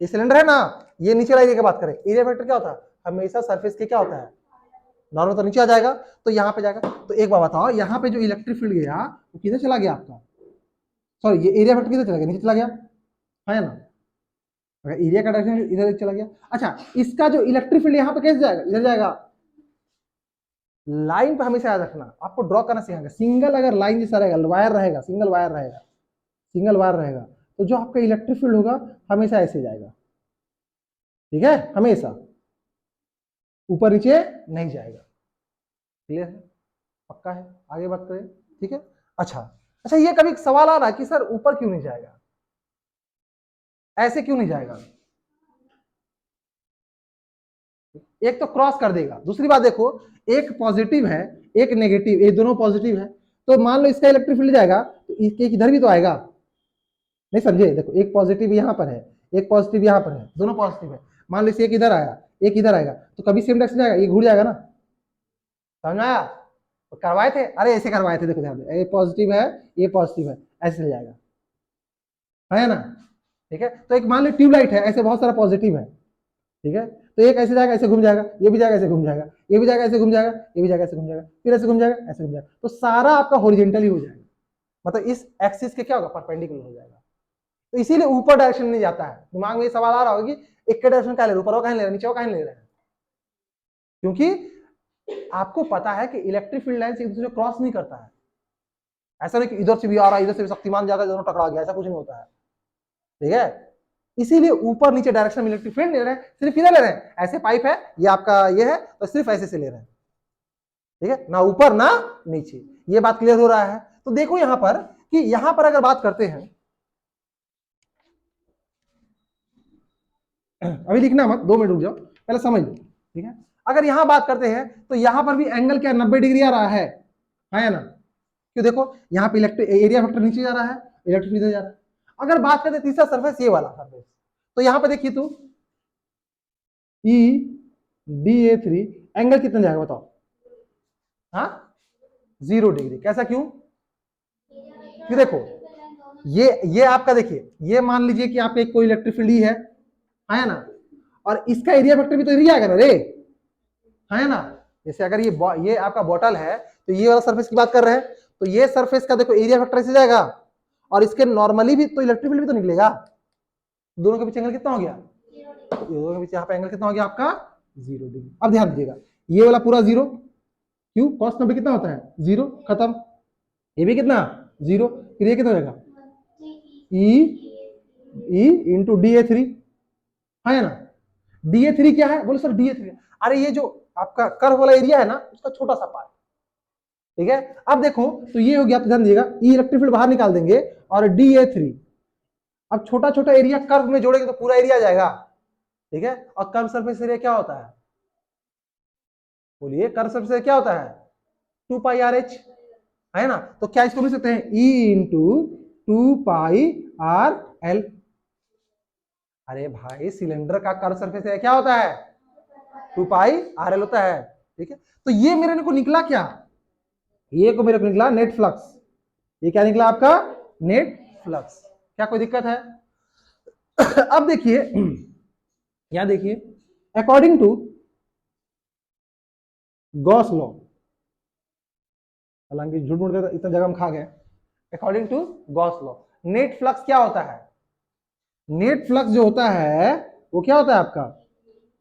ये सिलेंडर है ना, ये नीचे वाला एरिया की बात करें, एरिया वेक्टर क्या होता है, हमेशा सरफेस के क्या होता है, नॉर्मल तो नीचे आ जाएगा, तो यहाँ पे जाएगा। तो एक बात बताओ, यहाँ पे जो इलेक्ट्रिक फील्ड गया वो किधर चला गया आपका, सॉरी ये एरिया वेक्टर किधर चला गया, नीचे चला गया, है ना। अगर एरिया का डायरेक्शन इधर चला गया, अच्छा इसका जो इलेक्ट्रिक फील्ड यहाँ पे कैसे जाएगा, इधर जाएगा। लाइन पे हमेशा याद रखना, आपको ड्रॉ करना सिखाएंगे, सिंगल अगर लाइन जैसा रहेगा, वायर रहेगा, सिंगल वायर रहेगा, सिंगल वायर रहेगा, तो जो आपका इलेक्ट्रिक फील्ड होगा हमेशा ऐसे जाएगा, ठीक है, हमेशा ऊपर नीचे नहीं जाएगा। क्लियर है, पक्का है, आगे बात करें, ठीक है। अच्छा अच्छा, ये कभी सवाल आ रहा है कि सर ऊपर क्यों नहीं जाएगा, ऐसे क्यों नहीं जाएगा, एक तो क्रॉस कर देगा, दूसरी बात देखो, एक पॉजिटिव है एक नेगेटिव, ये दोनों पॉजिटिव है, तो मान लो इसका इलेक्ट्रिक फील्ड जाएगा तो एक इधर भी तो आएगा, नहीं समझे, देखो एक पॉजिटिव यहाँ पर है, एक पॉजिटिव यहाँ पर है, दोनों पॉजिटिव है, मान लो एक इधर आया एक इधर आएगा, तो कभी सेम डायरेक्शन जाएगा, ये घूर जाएगा ना, समझ में आया, तो करवाए थे, अरे ऐसे करवाए थे, देखो ध्यान दे, ये पॉजिटिव है ये पॉजिटिव है, ऐसे चल जाएगा, है ना, ठीक है। तो एक मान लो ट्यूबलाइट है, ऐसे बहुत सारा पॉजिटिव है, ठीक है, तो एक ऐसे जाएगा ऐसे घूम जाएगा, ये भी जाएगा ऐसे घूम जाएगा, ये भी जाएगा ऐसे घूम जाएगा, ये भी जाएगा ऐसे घूम जाएगा, फिर ऐसे घूम जाएगा ऐसे घूम जाएगा, तो सारा आपका हॉरिजॉन्टली हो जाएगा, मतलब इस एक्सिस के क्या होगा, परपेंडिकुलर हो जाएगा। तो इसीलिए ऊपर डायरेक्शन नहीं जाता है, दिमाग में ये सवाल आ रहा होगा कि एक का डायरेक्शन क्या ले रहे, ऊपर वो कहीं ले रहे हैं, नीचे वो कहीं ले रहे हैं, क्योंकि आपको पता है कि इलेक्ट्रिक फील्ड लाइन से एक दूसरे को क्रॉस नहीं करता है, ऐसा नहीं कि इधर से भी आ रहा है इधर से भी शक्तिमान जाकर दोनों टकरा गया, ऐसा कुछ नहीं होता है, ठीक है। इसीलिए ऊपर नीचे डायरेक्शन में इलेक्ट्रिक फील्ड ले रहे हैं, सिर्फ इधर ले रहे हैं, ऐसे पाइप है ये आपका ये है, तो सिर्फ ऐसे से ले रहे हैं, ठीक है, ना ऊपर ना नीचे, ये बात क्लियर हो रहा है। तो देखो यहां पर कि यहां पर अगर बात करते हैं, अभी लिखना मत, 2 मिनट रुक जाओ, पहले समझ लो, ठीक है। अगर यहां बात करते हैं तो यहां पर भी एंगल क्या 90 डिग्री आ रहा है ना, क्यों, देखो यहाँ पे इलेक्ट्रिक एरिया वेक्टर नीचे जा रहा है, इलेक्ट्रिक इधर जा रहा है। अगर बात करते तीसरा सरफेस, ये वाला सरफेस, तो यहां पे देखिए तो EDA3 एंगल कितना जाएगा बताओ, हाँ 0 डिग्री, कैसा क्यों, क्यों देखो ये आपका देखिए, ये मान लीजिए कि आपका एक कोई इलेक्ट्रिक फील्ड ही है ना, और इसका एरिया वेक्टर भी तो एरिया आएगा ना रे, है ना। जैसे अगर ये आपका बॉटल है, तो ये वाला सरफेस की बात कर रहे हैं, तो ये सरफेस का देखो एरिया वेक्टर ऐसे जाएगा, और इसके नॉर्मली भी तो इलेक्ट्रिक फील्ड भी तो निकलेगा, दोनों के बीच एंगल कितना हो गया, दोनों के बीच यहाँ पे एंगल कितना हो गया आपका 0 डिग्री। अब ध्यान दीजिएगा, ये वाला पूरा 0, क्यों, cos 90 कितना होता है 0, खत्म, ये भी कितना 0, फिर ये कितना हो जाएगा E इंटू DA3, है ना। DA3 क्या है, बोलो सर DA3, अरे ये जो आपका कर्व वाला एरिया है ना, उसका छोटा सा पार्ट, ठीक है। अब देखो तो ये हो गया, तो ध्यान दीजिएगा, E इलेक्ट्रिक फील्ड बाहर निकाल देंगे, और DA3, अब छोटा छोटा एरिया कर्व में जोड़ेंगे तो पूरा एरिया आ जाएगा, ठीक है। और कर्व सरफेस एरिया क्या होता है, बोलिए, कर्व सरफेस एरिया क्या होता है 2 पाई RH, है ना। तो क्या इसको लिख सकते हैं E इंटू 2 पाई RL, अरे भाई सिलेंडर का कर्व सरफेस एरिया क्या होता है 2 पाई RL होता है, ठीक है। तो ये मेरे को निकला क्या, ये को मेरे को निकला नेट फ्लक्स, ये क्या निकला आपका नेट फ्लक्स, क्या कोई दिक्कत है। अब देखिए यहां देखिए, अकॉर्डिंग टू गॉस लॉ, हालांकि झूठ मूठ कर इतना जगह हम खा गए, according to Gauss law net flux क्या होता है, नेट फ्लक्स जो होता है वो क्या होता है आपका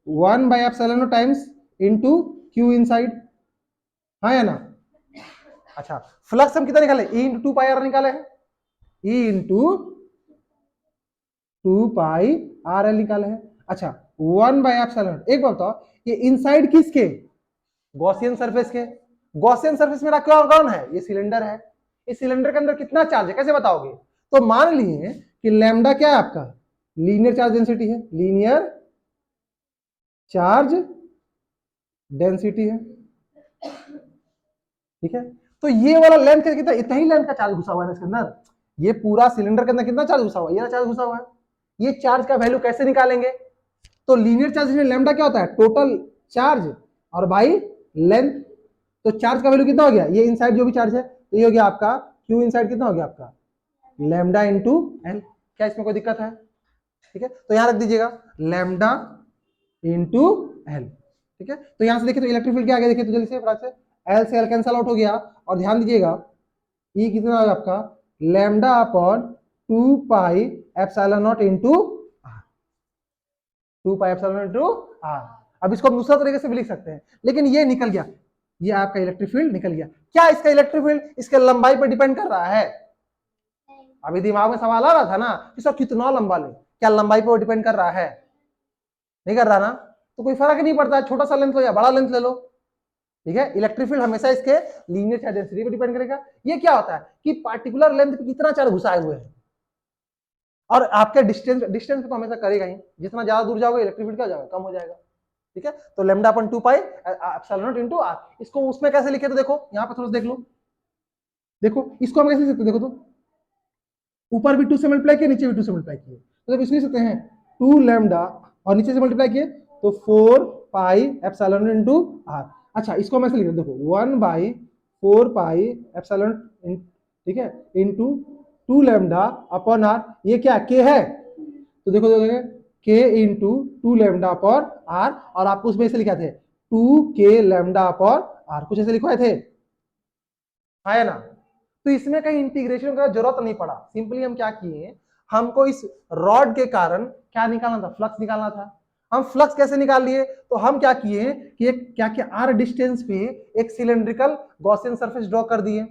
1/ε टाइम्स इनटू Q इनसाइड, है ना। अच्छा फ्लक्स हम कितना निकाले, E इंटू 2 पाई R निकाले हैं, E इंटू 2 पाई RL निकाले हैं। अच्छा 1/ε, एक बात बताओ, ये इनसाइड किसके, गॉसियन सरफेस के, गॉसियन सरफेस मेरा कौन है, ये सिलेंडर है, इस सिलेंडर के अंदर कितना चार्ज है कैसे बताओगे, तो मान लिए कि लैम्डा क्या है आपका लीनियर चार्ज डेंसिटी है, लीनियर चार्ज डेंसिटी है, ठीक है। तो ये वाला लेंथ का कितना, इतना ही लेंथ का चार्ज घुसा हुआ है इसके अंदर, ये पूरा सिलेंडर के अंदर कितना चार्ज घुसा हुआ है, ये चार्ज घुसा हुआ है, ये चार्ज का वैल्यू कैसे निकालेंगे, तो लीनियर चार्ज में लैम्डा क्या होता है टोटल चार्ज और बाई लेंथ, तो चार्ज का वैल्यू कितना हो गया, ये इनसाइड जो भी चार्ज है तो ये हो गया आपका क्यू इनसाइड कितना हो गया आपका लैम्डा इंटू एल। क्या इसमें कोई दिक्कत है? ठीक है, तो यहां रख दीजिएगा लैम्डा इंटू एल। ठीक है, तो यहां से देखिए तो इलेक्ट्रिक फील्ड क्या आ गया, देखिए तो जल्दी से फटाक से एल से एल कैंसल आउट हो गया, और ध्यान दीजिएगा ई कितना होगा आपका lambda upon 2 pi epsilon naught into R, 2 pi epsilon naught into R. अब इसको हम दूसरा तरीके से भी लिख सकते हैं, लेकिन ये निकल गया, ये आपका इलेक्ट्रिक फील्ड निकल गया। क्या इसका इलेक्ट्रिक फील्ड इसके लंबाई पर डिपेंड कर रहा है? अभी दिमाग में सवाल आ रहा था ना कि सर कितना लंबा ले, क्या लंबाई पर डिपेंड कर रहा है? नहीं कर रहा ना, तो कोई फर्क नहीं पड़ता, छोटा सा लेंथ लो या बड़ा लेंथ ले लो। ठीक है, इलेक्ट्रिक फील्ड हमेशा इसके लीनियर चार्ज डेंसिटी पर डिपेंड करेगा। ये क्या होता है कि पार्टिकुलर लेंथ पे कितना चार्ज घुसाए हुए हैं, और आपके डिस्टेंस डिस्टेंस तो हमेशा करेगा ही, जितना ज्यादा दूर जाओगे इलेक्ट्रिक फील्ड क्या हो जाएगा, कम हो जाएगा। ठीक है, तो lambda upon 2 pi epsilon naught into R, इसको उसमें कैसे लिखे तो देखो यहाँ पे थोड़ा देख लो, देखो इसको हम कैसे लिख सकते हैं, देखो तो ऊपर भी 2 से मल्टीप्लाई किए, नीचे भी 2 से मल्टीप्लाई किए, तो देखो इसमें लिख सकते हैं 2 लैम्डा और नीचे से मल्टीप्लाई किए तो 4 pi epsilon naught into R. अच्छा इसको हम ऐसे लिख रहे हैं, देखो 1/4 पाई एप्सिलॉन, ठीक है, इनटू 2 लैम्डा अपॉन आर, ये क्या के है, तो देखो देखो के इंटू 2 लैम्डा अपॉन आर, और आपको उसमें ऐसे लिखा थे 2 के लैम्डा अपॉन आर, कुछ ऐसे लिखवाए थे, है ना। तो इसमें कहीं इंटीग्रेशन का जरूरत नहीं पड़ा, सिंपली हम क्या किए, हमको इस रॉड के कारण क्या निकालना था, फ्लक्स निकालना था। हम फ्लक्स कैसे निकाल लिए, तो हम क्या किए कि एक क्या क्या आर डिस्टेंस पे एक सिलेंड्रिकल गॉसियन सरफेस ड्रॉ कर दिए।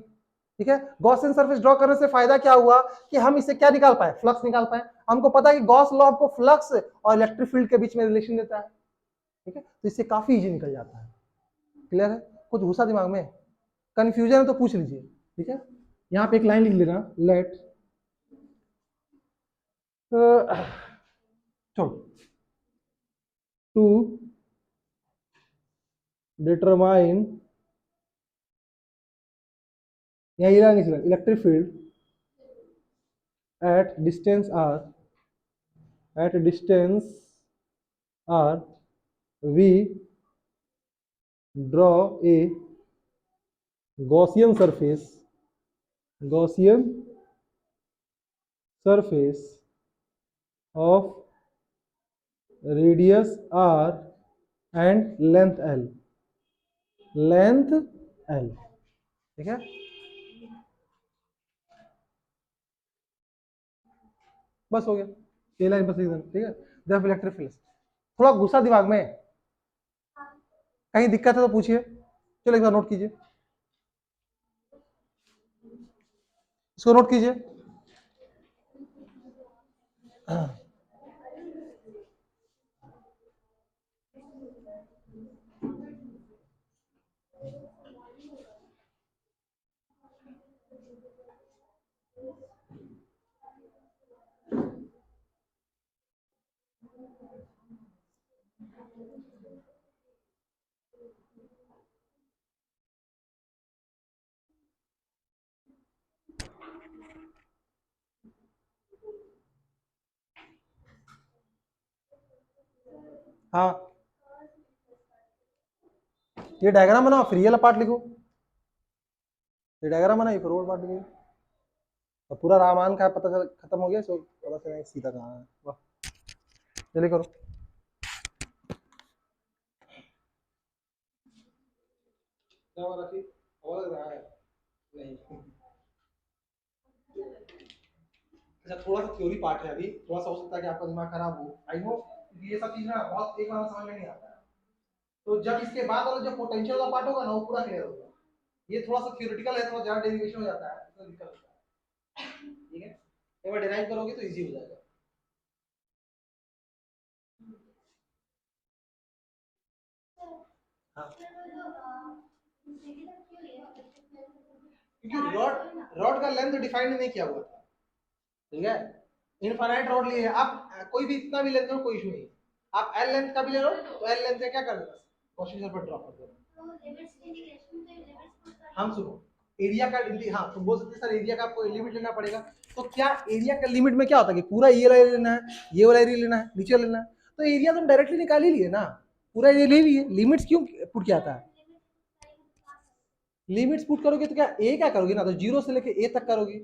ठीक है, गॉसियन सरफेस ड्रॉ करने से फायदा क्या हुआ कि हम इससे क्या निकाल पाए, फ्लक्स निकाल पाए। हमको पता है कि गॉस लॉ आपको फ्लक्स और इलेक्ट्रिक फील्ड के बीच में रिलेशन देता है। ठीक है, तो इससे काफी इजी निकल जाता है। क्लियर है, कुछ घुसा दिमाग में, कंफ्यूजन है तो पूछ लीजिए। ठीक है, यहाँ पे एक लाइन लिख लेना, लेट छोड़ टू डिटरमाइन, यहाँ ये line electric field at distance r we draw a Gaussian surface of radius r and length l, ठीक है। बस हो गया, ये लाइन बस लिख देना। ठीक है, देयरफॉर इलेक्ट्रिक फील्ड, थोड़ा गुस्सा दिमाग में, कहीं दिक्कत है तो पूछिए। चलो एक बार नोट कीजिए, इसको नोट कीजिए। हाँ, ये डायग्राम बनाओ, फिर ये वाला पार्ट लिखो, ये डायग्राम बनाइए फिर वो पार्ट लिखो, और पूरा रामायण का पता चल खत्म हो गया, सो पता चला सीधा कहाँ है। वाह, जल्दी करो। क्या हुआ रखी, और लग रहा है नहीं, अच्छा थोड़ा सा थ्योरी पार्ट है, अभी थोड़ा सा हो सकता है कि आपका दिमाग खराब हो, आई नो, ये सब चीज ना बहुत एक बार समझ में नहीं आता है। तो जब इसके बाद वाला जो पोटेंशियल वाला पार्ट होगा ना वो पूरा क्लियर होगा, ये थोड़ा सा थ्योरेटिकल है, थोड़ा ज्यादा डेरिवेशन हो जाता है तो दिक्कत होता है। ठीक है, एक बार डिराइव करोगे तो इजी हो जाएगा। हाँ, क्योंकि रॉड का लेंथ डिफाइन नहीं किया हुआ था। ठीक है, इनफाइनाइट रॉड लिए आप कोई भी इतना भी लेंथ लो कोई इशू नहीं, आप एल लेंथ का भी ले लो तो एल लेंथ का क्या कर देना, प्रोसीजर पर ड्रॉप कर देना। हम सुनो, एरिया का हाँ तो बोल सकते सर एरिया का आपको लिमिट लेना पड़ेगा, तो क्या एरिया का लिमिट में क्या होता है कि पूरा ये वाला लेना है, ये वाला एरिया लेना है, नीचे लेना है, तो एरिया तुम डायरेक्टली निकाल ही लिए ना, पूरा एरिया ले लिए, लिमिट्स क्यों पुट किया था। लिमिट्स पुट करोगे तो क्या ए क्या करोगे ना, तो 0 से लेके ए तक करोगे,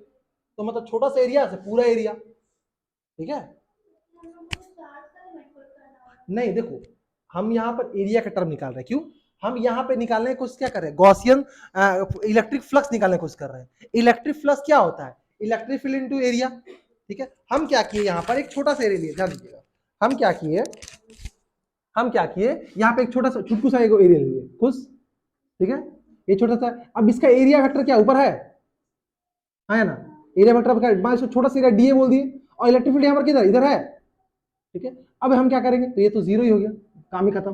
तो मतलब छोटा सा एरिया से पूरा एरिया, ठीक है। नहीं देखो, हम यहाँ पर एरिया का टर्म निकाल रहे हैं, क्यों हम यहाँ पे निकालने की कोशिश क्या कर रहे हैं, गॉसियन इलेक्ट्रिक फ्लक्स निकालने की कोशिश कर रहे हैं। इलेक्ट्रिक फ्लक्स क्या होता है, इलेक्ट्रिक फील्ड इनटू एरिया, ठीक है। हम क्या किए यहाँ पर एक छोटा सा एरिया लिए, ध्यान दीजिएगा, हम क्या किए यहाँ पे एक छोटा सा छुटकू सा एरिया लिए, खुश, ठीक है। ये छोटा सा, अब इसका एरिया वेक्टर क्या ऊपर है ना, एरिया वेक्टर मान इसको छोटा सा एरिया डीए बोल दिए, और इलेक्ट्रिक फील्ड यहाँ पर किधर इधर है, ठीक है। अब हम क्या करेंगे, तो ये तो 0 ही हो गया, काम ही खत्म।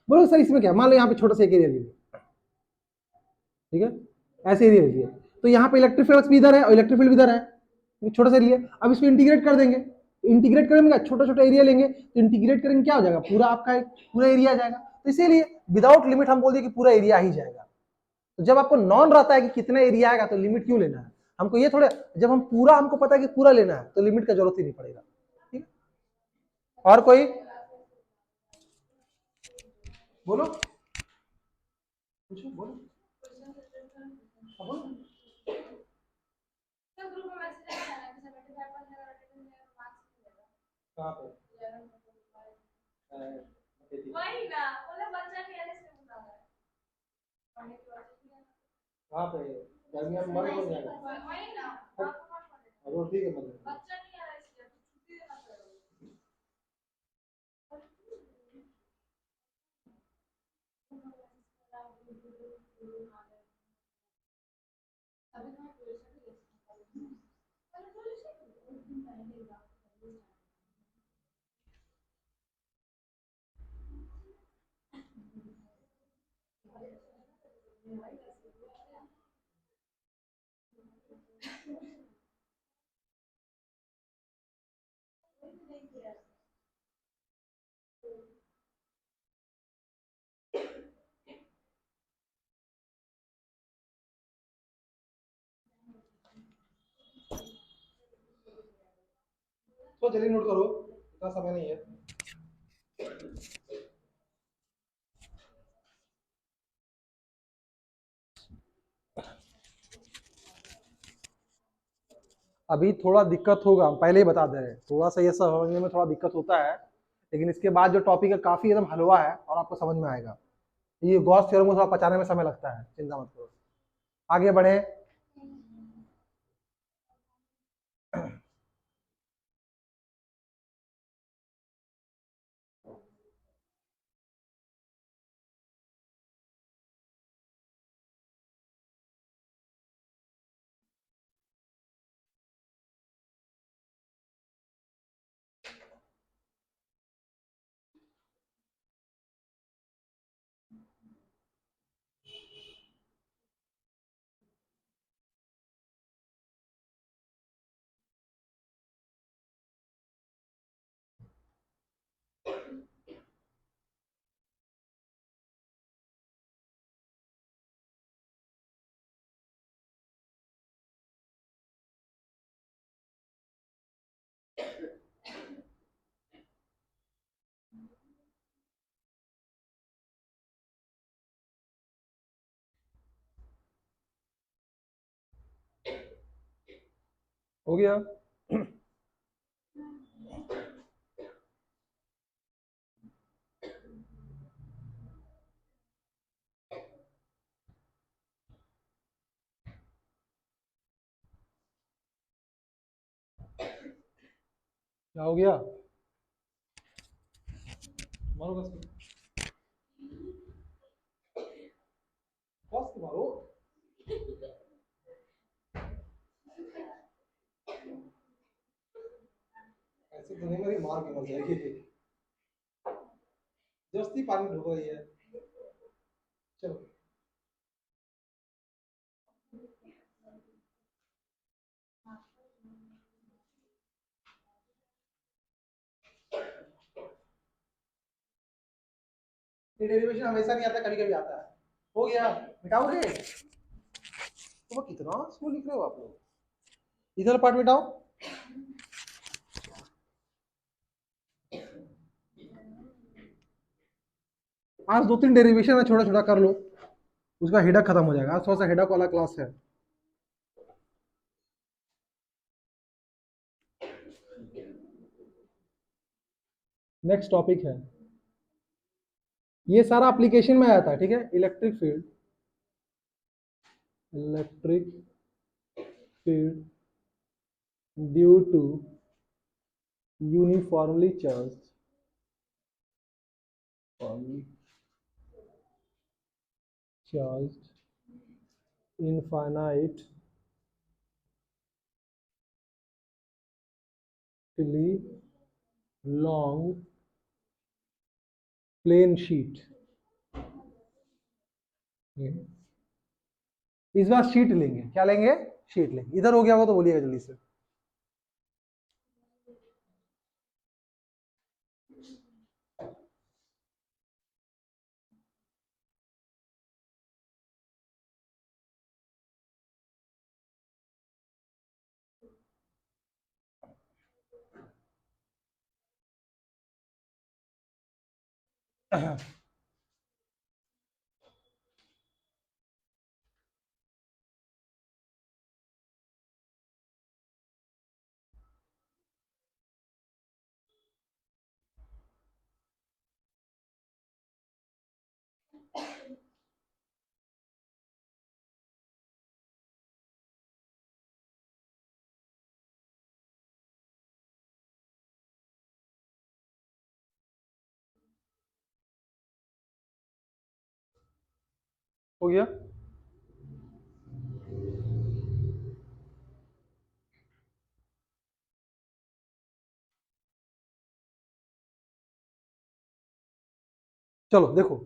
बोलो सर इसमें क्या, मान लो यहाँ पे छोटा सा एक एरिया लीजिए, ठीक है, ऐसे एरिया लीजिए, तो यहाँ पे इलेक्ट्रिक फ्लक्स भी इधर है और इलेक्ट्रिक फील्ड भी इधर है, छोटा सा एरिया। अब इसको इंटीग्रेट कर देंगे, इंटीग्रेट करेंगे छोटा छोटा एरिया लेंगे, तो इंटीग्रेट करेंगे क्या हो जाएगा, पूरा आपका एक पूरा एरिया आ जाएगा। तो इसीलिए विदाउट लिमिट हम बोल दिए कि पूरा एरिया ही जाएगा। तो जब आपको नॉन रहता है कि कितना एरिया आएगा तो लिमिट क्यों लेना है हमको, ये थोड़े, जब हम पूरा हमको पता है कि पूरा लेना है तो लिमिट का जरूरत ही नहीं पड़ेगा, ठीक है। और कोई बोलो, पूछो बोलो, बोलो। कहाँ पे वही ना, बच्चा खेलने से बुला रहा है कहाँ पे, गर्मियों में मर कौन जाएगा, वही ना रोटी के मतलब बच्चा नहीं आ रहा इसलिए छुट्टी देना पड़ेगा। तो जल्दी नोट करो, इतना समय नहीं है। अभी थोड़ा दिक्कत होगा, हम पहले ही बता दे रहे हैं, थोड़ा सा ये सब समझने में थोड़ा दिक्कत होता है, लेकिन इसके बाद जो टॉपिक है काफी एकदम हलवा है और आपको समझ में आएगा। ये गॉस थ्योरम को थोड़ा पचाने में समय लगता है, चिंता मत करो। आगे बढ़े, हो गया। क्या हो गया, मारो बस, बस मारो, ऐसे तो नहीं, मेरी मार के मर जाएगी, जस्ती पानी ढुक रही है, चलो। ये डेरिवेशन हमेशा नहीं आता, कभी कभी आता है। हो गया, मिटाओगे, तो कितना स्लो लिख रहे हो आप लोग, इधर पार्ट मिटाओ। आज 2-3 डेरिवेशन है, छोटा छोटा कर लो, उसका हेडक खत्म हो जाएगा। आज थोड़ा सा हेडक वाला क्लास है। नेक्स्ट टॉपिक है, ये सारा एप्लीकेशन में आता है, ठीक है। Electric field, electric field due to uniformly charged, infinitely long plane sheet। इस बार शीट लेंगे, क्या लेंगे? शीट लेंगे। इधर हो गया होगा तो बोलिएगा जल्दी से। हो गया। चलो देखो,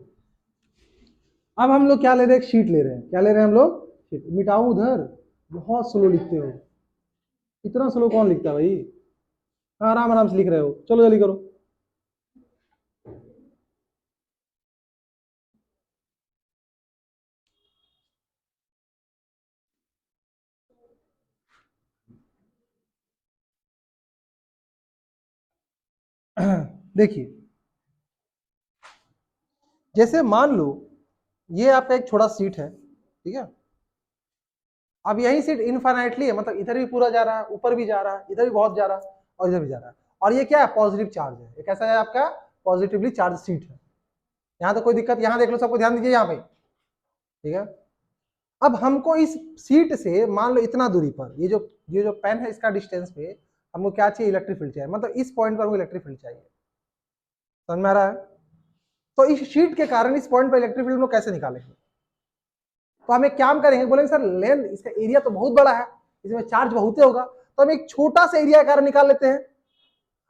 अब हम लोग क्या ले रहे हैं? शीट ले रहे हैं। क्या ले रहे हैं हम लोग? शीट। मिटाऊं उधर? बहुत स्लो लिखते हो, इतना स्लो कौन लिखता है भाई? हाँ, आराम आराम से लिख रहे हो, चलो जल्दी करो। देखिए, जैसे मान लो ये आपका एक छोटा सीट है, ठीक है। अब यही सीट इनफाइनाइटली है, मतलब इधर भी पूरा जा रहा है, ऊपर भी जा रहा है, इधर भी बहुत जा रहा है और इधर भी जा रहा है। और ये क्या है? पॉजिटिव चार्ज है। ये कैसा है आपका? पॉजिटिवली चार्ज सीट है। यहाँ तो कोई दिक्कत, यहाँ देख लो, सबको ध्यान दीजिए यहाँ पे, ठीक है। अब हमको इस सीट से मान लो इतना दूरी पर, ये जो पेन है इसका डिस्टेंस पे हमको क्या चाहिए? इलेक्ट्रिक फील्ड चाहिए। मतलब इस पॉइंट पर हमको इलेक्ट्रिक फील्ड चाहिए। समझ में आ रहा है? तो इस शीट के कारण इस पॉइंट पर इलेक्ट्रिक फील्ड को कैसे निकालेंगे? तो हम एक काम करेंगे, बोलेंगे सर लेंथ, इसका एरिया तो बहुत बड़ा है, इसमें चार्ज बहुत होगा, तो हम एक छोटा सा एरिया के कारण निकाल लेते हैं,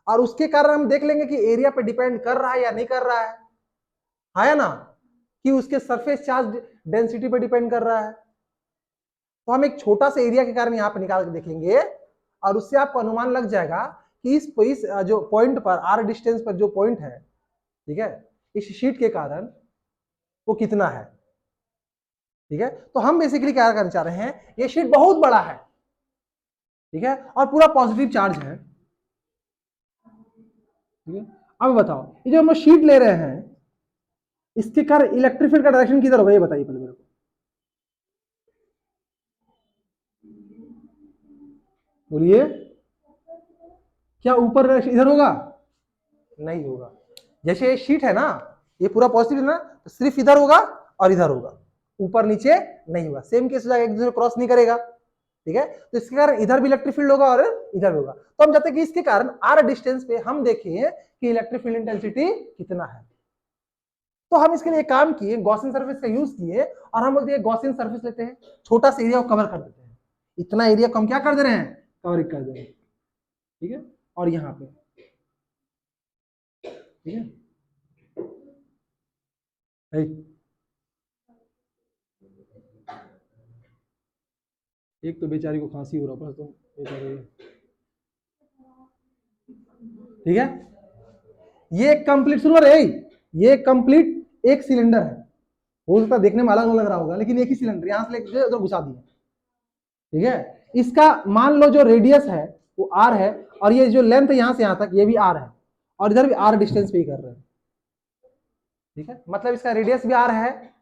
और उसके कारण हम देख लेंगे कि एरिया पे डिपेंड कर रहा है या नहीं कर रहा है ना, कि उसके सरफेस चार्ज डेंसिटी पे डिपेंड कर रहा है। तो हम एक छोटा सा एरिया के कारण यहाँ पे निकाल के देखेंगे, और उससे आपको अनुमान लग जाएगा कि इस जो पॉइंट पर, आर डिस्टेंस पर जो पॉइंट है, ठीक है, इस शीट के कारण वो कितना है, ठीक है। तो हम बेसिकली क्या करना चाह रहे हैं, ये शीट बहुत बड़ा है, ठीक है, और पूरा पॉजिटिव चार्ज है, ठीक है। अब बताओ, ये जो हम शीट ले रहे हैं, इसके कारण इलेक्ट्रिक फील्ड का डायरेक्शन किधर होगा? ये बताइए पहले मेरे को। बोलिए, क्या ऊपर इधर होगा? नहीं होगा। जैसे ये शीट है ना, ये पूरा पॉजिटिव है ना, तो सिर्फ इधर होगा और इधर होगा, ऊपर नीचे नहीं होगा। सेम केस हो जाएगा, एक दूसरे क्रॉस नहीं करेगा, ठीक है। तो इसके कारण इधर भी इलेक्ट्रिक फील्ड होगा और इधर भी होगा। तो हम चाहते हैं कि इसके कारण आर डिस्टेंस पे हम देखें कि इलेक्ट्रिक फील्ड इंटेंसिटी कितना है। तो हम इसके लिए काम किए, गॉसियन सरफेस का यूज किए, और हम बोलते हैं गॉसियन सरफेस लेते हैं, छोटा सा एरिया को कवर कर देते हैं। इतना एरिया को हम क्या कर दे रहे हैं? कवर कर दे रहे हैं, ठीक है। और यहाँ पे, ठीक है, एक तो बेचारी को खांसी हो रहा है, तुम बेचारे, ठीक है। ये कंप्लीट, सुनो रे, ये कंप्लीट एक सिलेंडर है। हो सकता है देखने में अलग लग रहा होगा, लेकिन एक ही सिलेंडर, यहां से लेकर उधर घुसा दिया, ठीक है। इसका मान लो जो रेडियस है वो आर है, और ये जो लेंथ है यहां से यहां तक, ये भी आर है, और इधर भी आर डिस्टेंस पे ही कर रहे हैं, ठीक है। मतलब इसका रेडियस भी आर है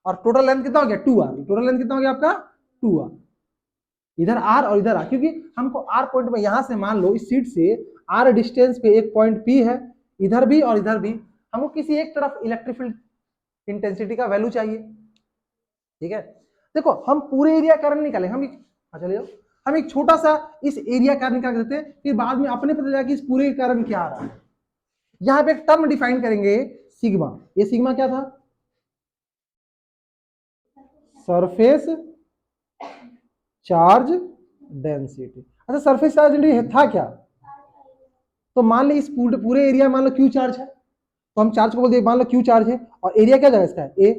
और टोटल लेंथ कितना हो गया 2r, टोटल लेंथ कितना हो गया आपका 2r, इधर r और इधर r, क्योंकि हमको r पॉइंट में यहां से मान लो इस शीट से r डिस्टेंस पे एक पॉइंट p है, इधर भी और इधर भी, हमको किसी एक तरफ इलेक्ट्रिक फील्ड इंटेंसिटी का वैल्यू चाहिए, ठीक है। देखो हम पूरे एरिया करंट निकालेंगे, चलिए हम एक छोटा सा इस एरिया करंट निकाल देते हैं, फिर बाद में अपने पता चला कि इस पूरे करंट क्या आ रहा है। यहां पे एक टर्म डिफाइन करेंगे सिग्मा, ये सिग्मा क्या था, सरफेस चार्ज डेंसिटी। अच्छा सरफेस चार्ज डेंसिटी था क्या, तो मान लो इस पूरे एरिया मान लो क्यू चार्ज है, तो हम चार्ज को बोल दिए मान लो क्यू चार्ज है, और एरिया क्या जाएगा इसका ए,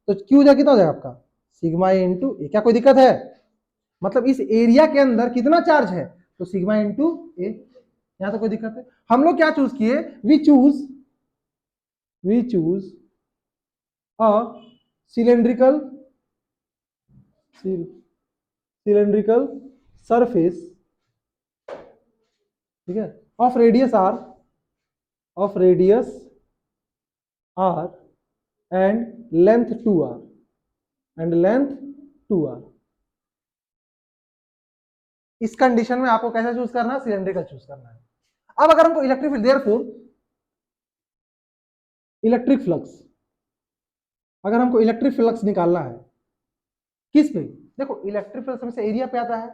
तो क्यू जाएगा कितना हो जाएगा आपका सिग्मा इंटू ए, क्या कोई दिक्कत है, मतलब इस एरिया के अंदर कितना चार्ज है, तो सिग्मा इंटू ए, यहां तो कोई दिक्कत है। हम लोग क्या चूज किए, we choose a cylindrical surface, ठीक है, of radius r and length 2r, इस कंडीशन में आपको कैसा चूज करना है, सिलेंड्रिकल चूज करना है। अब अगर हमको electric field, therefore electric flux, अगर हमको इलेक्ट्रिक फ्लक्स निकालना है किस पे, देखो इलेक्ट्रिक फ्लक्स हमेशा एरिया पे आता है,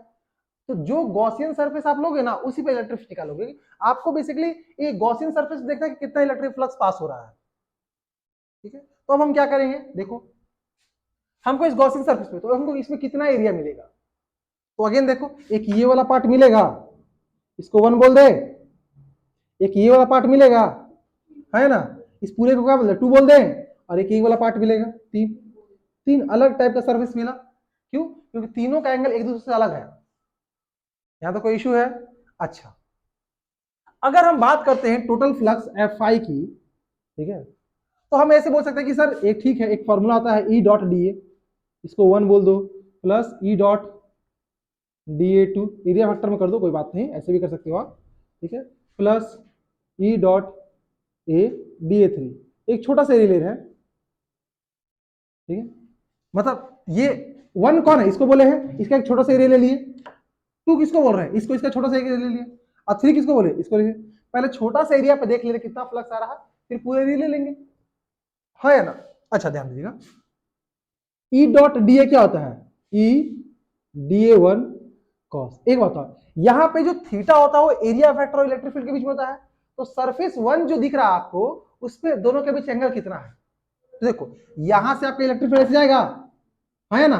तो जो गॉसियन सरफेस आप लोगे ना उसी पे इलेक्ट्रिक फील्ड निकालोगे। आपको बेसिकली ये गॉसियन सरफेस देखना है कि कितना इलेक्ट्रिक फ्लक्स पास हो रहा है, ठीक है। तो अब हम क्या करेंगे, देखो हमको इस गॉसियन सरफेस पे, तो हमको इसमें कितना एरिया मिलेगा, तो अगेन देखो एक ये वाला पार्ट मिलेगा, इसको 1 बोल दे, एक ये वाला पार्ट मिलेगा, है ना, इस पूरे को क्या बोल दे 2 बोल दे, और एक ये वाला पार्ट मिलेगा 3 अलग टाइप का सरफेस मिला, क्यों, क्योंकि तीनों का एंगल एक दूसरे से अलग है, यहां तो कोई इशू है। अच्छा अगर हम बात करते हैं टोटल फ्लक्स Fi की, ठीक है, तो हम ऐसे बोल सकते हैं कि सर एक ठीक है, एक फॉर्मूला आता है E डॉट डी ए, इसको 1 बोल दो, plus E dot DA2, area factor में कर दो कोई बात नहीं, ऐसे भी कर सकते हो आप, ठीक है, plus E dot A DA3, एक छोटा सा एरिया ले रहे हैं, ठीक है, मतलब ये 1 कौन है, इसको बोले हैं, इसका एक छोटा सा एरिया ले लिए, 2 किसको बोल रहे हैं, इसको, इसका छोटा सा एरिया ले लिए, और 3 किसको बोले, इसको ले लिए। पहले छोटा सा एरिया पे देख ले रहे कितना फ्लक्स आ रहा है, फिर पूरे एरिया ले लेंगे, है ना। अच्छा ध्यान दीजिएगा, E डॉट DA क्या होता है, E DA1 कॉस। एक बताओ यहां पे जो थीटा होता है वो एरिया वेक्टर और इलेक्ट्रिक फील्ड के बीच में होता है, तो सरफेस 1 जो दिख रहा है आपको उस पे दोनों के बीच एंगल कितना है, तो देखो यहां से आपका इलेक्ट्रिक फील्ड ऐसे जाएगा, है ना,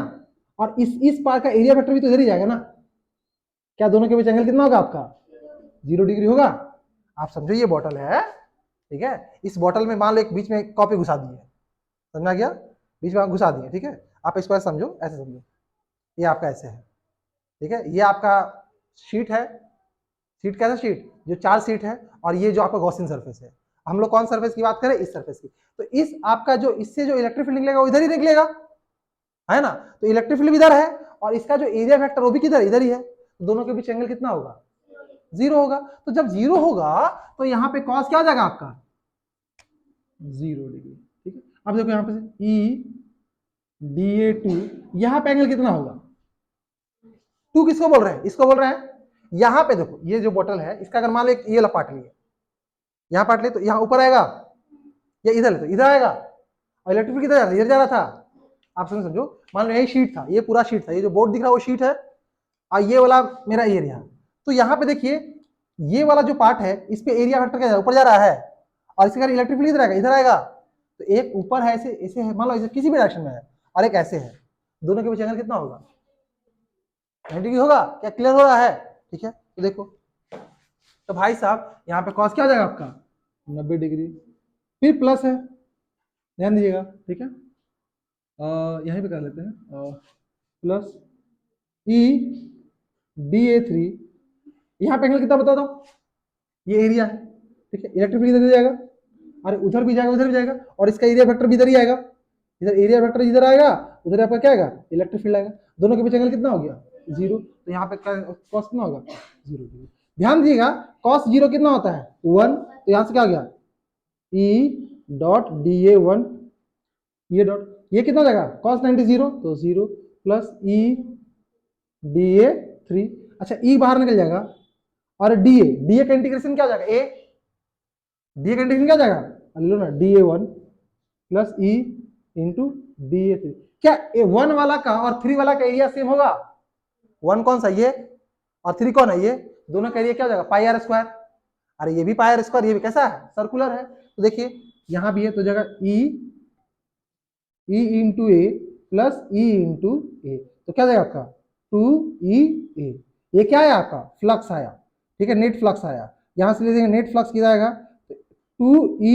और इस पार का एरिया वेक्टर भी तो इधर ही जाएगा ना, क्या दोनों के बीच एंगल कितना होगा आपका 0 डिग्री होगा। आप समझो ये बॉटल है, ठीक है, इस बॉटल में मान लो एक बीच में कॉपी घुसा दी है, समझ में आ गया, बीच में घुसा दी है, ठीक है, आप इसको ऐसे समझो, ऐसे समझो, ये आपका ऐसे है, ठीक है, ये आपका शीट है, शीट कैसा शीट, जो 4 शीट है, और ये जो आपका गॉसियन सरफेस है, हम लोग कौन सरफेस की बात करें, इस सरफेस की, तो इस आपका जो इससे जो इलेक्ट्रिक फील्ड निकलेगा वो इधर ही निकलेगा, है ना, तो इलेक्ट्रिक फील्ड भी इधर है, और इसका जो एरिया वेक्टर वो भी किधर इधर ही है, तो दोनों के बीच एंगल कितना होगा 0 होगा, तो जब 0 होगा तो यहाँ पे कॉस क्या हो जाएगा आपका 0 डिग्री, ठीक है। अब देखो यहाँ पे E DA2, यहाँ पे एंगल कितना होगा 2, किसको बोल रहे हैं, इसको बोल रहे हैं, यहाँ पे देखो ये जो बोतल है इसका अगर मान लो ये वाला पार्ट लिए, यहाँ पार्ट ले तो यहाँ ऊपर आएगा, या इधर ले तो इधर आएगा, और इलेक्ट्रिक फील्ड किधर इधर जा रहा था, आप समझो, मान लो यही शीट था, ये पूरा शीट था, ये जो बोर्ड दिख रहा है वो शीट है, और ये वाला मेरा एरिया, तो यहाँ पे देखिए ये वाला जो पार्ट है इस पे एरिया वेक्टर क्या ऊपर जा रहा है, और इसके कारण इलेक्ट्रिक फील्ड इधर आएगा, तो एक ऊपर है ऐसे ऐसे है, मान लो ऐसे किसी भी डायरेक्शन में है, और एक ऐसे है, दोनों के बीच एंगल कितना होगा 90 डिग्री होगा, क्या क्लियर हो रहा है, ठीक है। तो देखो तो भाई साहब यहाँ पे कॉस क्या हो जाएगा आपका 90 डिग्री, फिर प्लस है, ध्यान दीजिएगा, ठीक है, यहीं पे कर लेते हैं, प्लस E DA3, यहाँ पे एंगल कितना बता दो, ये एरिया है, ठीक है, इलेक्ट्रिक फील्ड इधर जाएगा, और उधर भी जाएगा उधर भी जाएगा, और इसका एरिया वेक्टर भी इधर ही आएगा, इधर एरिया वेक्टर इधर आएगा, उधर आपका क्या आएगा इलेक्ट्रिक फील्ड आएगा, दोनों के बीच एंगल कितना हो गया 0, तो यहाँ पे कॉस कितना होगा 0 डिग्री। ध्यान दीजिएगा कॉस 0 कितना होता है 1, तो यहाँ से क्या हो गया E डॉट DA1, ये डॉट, ये कितना हो जाएगा cos 90 0, तो 0 प्लस ई डी ए 3। अच्छा ई बाहर निकल जाएगा और डी ए का इंटीग्रेशन क्या हो जाएगा, ए डी का इंटीग्रेशन क्या हो जाएगा, लो ना D A 1 plus E into D A 3। क्या ए 1 वाला का और 3 वाला का एरिया सेम होगा, 1 कौन सा ये और 3 कौन है ये, दोनों का एरिया क्या हो जाएगा पाई आर स्क्वायर। अरे ये भी पाई आर स्क्वायर, ये भी कैसा है सर्कुलर है, तो देखिए यहां भी है तो जगह ई इंटू ए प्लस ई इंटू ए, तो क्या जाएगा आपका 2 ई ए। ये क्या है आपका फ्लक्स आया, ठीक है नेट फ्लक्स आया, यहां से ले लेंगे नेट फ्लक्स कितना आएगा 2 ई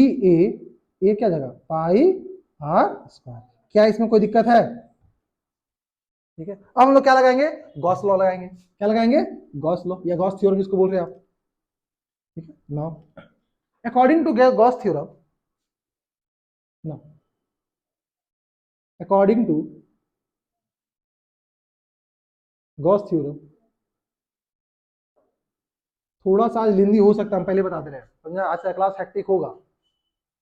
ए क्या जाएगा पाई आर स्क्वायर। क्या इसमें कोई दिक्कत है, ठीक है। अब हम लोग क्या लगाएंगे, गॉस लॉ लगाएंगे, क्या लगाएंगे गॉस लॉ या गॉस थ्योरम जिसको बोल रहे हैं आप, ठीक है। Now according to Gauss theorem, now according to Gauss theorem, थोड़ा सा आज लेंदी हो सकता है, हम पहले बता दे रहे हैं, समझा, आज का क्लास हेक्टिक होगा,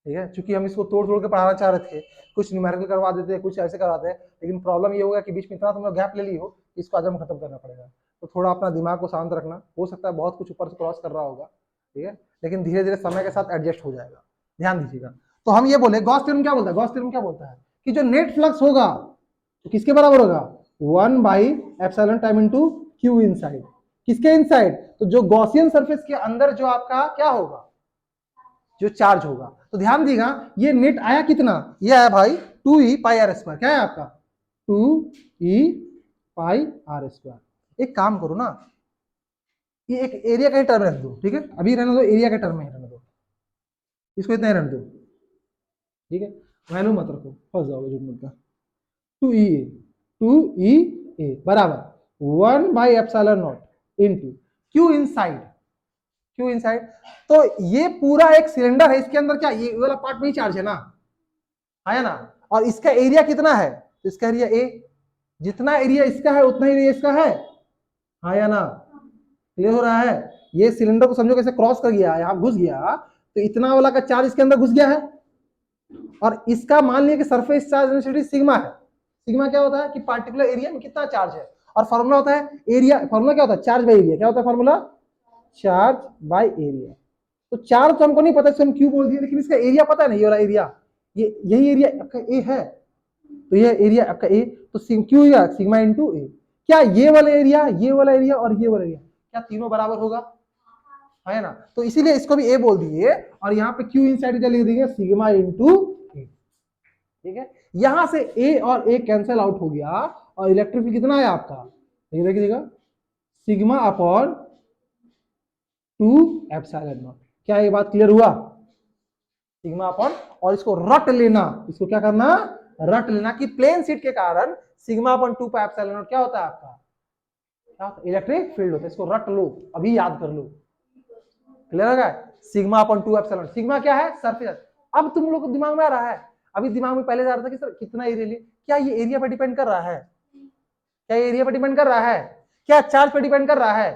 ठीक है, क्योंकि हम इसको तोड़ तोड़ के पढ़ाना चाह रहे थे, कुछ न्यूमेरिकल करवा देते, कुछ ऐसे करवाते हैं, लेकिन प्रॉब्लम ये होगा कि बीच में इतना तुम लोग गैप ले ली हो, इसको आज हम खत्म करना पड़ेगा। तो थोड़ा अपना दिमाग को शांत रखना, हो सकता है बहुत कुछ ऊपर से क्रॉस कर रहा होगा, ठीक है, लेकिन धीरे धीरे समय के साथ एडजस्ट हो जाएगा, ध्यान दीजिएगा। तो हम ये बोले गॉस थ्योरम क्या बोलता है, गॉस थ्योरम क्या बोलता है कि जो नेट फ्लक्स होगा तो किसके बराबर होगा 1/ε टाइम इनटू क्यू इनसाइड, किसके इनसाइड, तो जो गॉसियन सरफेस के अंदर जो आपका क्या होगा जो चार्ज होगा। तो ध्यान दीजिएगा ये नेट आया कितना, ये आया भाई 2e पाई आर स्क्वायर, क्या है आपका 2e पाई आर स्क्वायर। एक काम करो ना, ये एक एरिया का ही टर्म रख दो, ठीक है, अभी रहने दो एरिया के टर्म में रहने दो, इसको इतना ही रहने दो, ठीक है, वैल्यू मत रखो फंस जाओगे जुड़ का। 2e बराबर 1/ε0 into Q inside, Q inside, तो ये पूरा एक सिलेंडर है, इसके अंदर क्या ये वाला पार्ट में ही चार्ज है ना, है ना, और इसका एरिया कितना है, तो इसका एरिया ए, जितना एरिया इसका है उतना ही एरिया इसका है, हाँ या ना, क्लियर हो रहा है। ये सिलेंडर को समझो कैसे क्रॉस कर गया, यहाँ घुस गया तो इतना वाला का चार्ज इसके अंदर घुस गया है, और इसका मान लिया कि सरफेस चार्ज डेंसिटी सिग्मा है। सिग्मा क्या होता है कि पार्टिकुलर एरिया में कितना चार्ज है, और फॉर्मूला होता है एरिया, फॉर्मूला क्या होता है चार्ज बाय एरिया, क्या होता है फॉर्मूला चार्ज बाय एरिया। तो चार्ज तो हमको नहीं पता, हम क्यों बोल दिए, लेकिन इसका एरिया पता है ना, ये वाला एरिया, ये यही एरिया आपका ए है, तो ये एरिया आपका ए, तो क्यू सिग्मा इंटू ए। क्या ये वाला एरिया, ये वाला एरिया और ये वाला एरिया क्या तीनों बराबर होगा, है ना, तो इसीलिए इसको भी ए बोल दिए, और यहाँ पे क्यू इनसाइड लिख देंगे सिग्मा इंटू ए, ठीक है। यहां से ए और ए कैंसिल आउट हो गया, और इलेक्ट्रिक फील्ड कितना है आपका, देखिएगा सिग्मा अपॉन 2ε0। क्या ये बात क्लियर हुआ, सिग्मा अपॉन, और इसको रट लेना, इसको क्या करना रट लेना कि प्लेन शीट के कारण सिग्मा अपॉन 2πε0 क्या होता है आपका, क्या होता है इलेक्ट्रिक फील्ड होता है, इसको रट लो अभी याद कर लो, क्लियर होगा, सिग्मा अपॉन 2ε0, सिग्मा क्या है सरफेस। अब तुम लोग को दिमाग में आ रहा है, अभी दिमाग में पहले जा रहा था कि सर कितना एरिया ले, क्या ये एरिया पर डिपेंड कर रहा है, क्या ये एरिया पर डिपेंड कर रहा है, क्या चार्ज पर डिपेंड कर रहा है,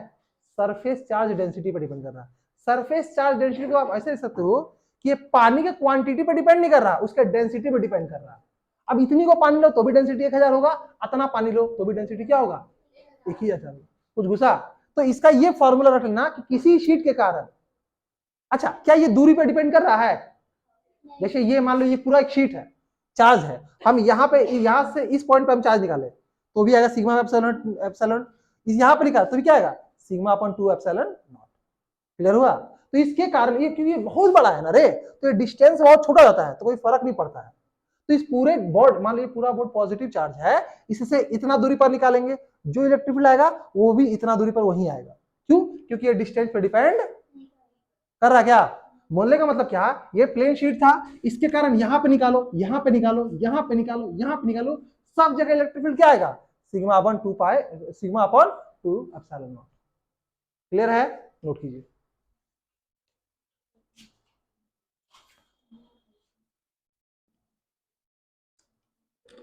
सरफेस चार्ज डेंसिटी पर डिपेंड कर रहा है। सरफेस चार्ज डेंसिटी को आप ऐसे लिख सकते हो कि ये पानी के क्वांटिटी पर डिपेंड नहीं कर रहा, उसके डेंसिटी पर डिपेंड कर रहा है। अब इतनी को पानी लो तो भी डेंसिटी 1000 होगा, इतना पानी लो तो भी डेंसिटी क्या होगा 1000, कुछ घुसा। तो इसका ये फॉर्मूला रख लेना कि किसी शीट के कारण, अच्छा क्या ये दूरी पर डिपेंड कर रहा है, जैसे ये मान लो ये पूरा एक शीट है, चार्ज है, हम यहाँ पे यहाँ से इस पॉइंट पे हम चार्ज निकाले तो भी आएगा सिग्मा एप्सिलॉन एप्सिलॉन, यहाँ पे निकाल तो भी क्या आएगा सिग्मा अपॉन 2ε0, क्लियर हुआ। तो इसके कारण ये क्योंकि ये बहुत बड़ा है ना रे, तो ये डिस्टेंस बहुत छोटा जाता है तो कोई फर्क नहीं पड़ता है। तो इस पूरे बोर्ड मान लीजिए पूरा बोर्ड पॉजिटिव चार्ज है, इससे इतना दूरी पर निकालेंगे, जो इलेक्ट्रिक फील्ड आएगा वो भी इतना दूरी पर वही आएगा, क्यों, क्योंकि ये डिस्टेंस पे डिपेंड कर रहा, क्या बोलने का मतलब क्या, ये प्लेन शीट था, इसके कारण यहाँ पे निकालो, यहाँ पे निकालो, यहाँ पे निकालो, यहाँ पे निकालो, सब जगह इलेक्ट्रिक फील्ड क्या आएगा sigma upon 2 sigma upon 2ε0, clear है, नोट कीजिए।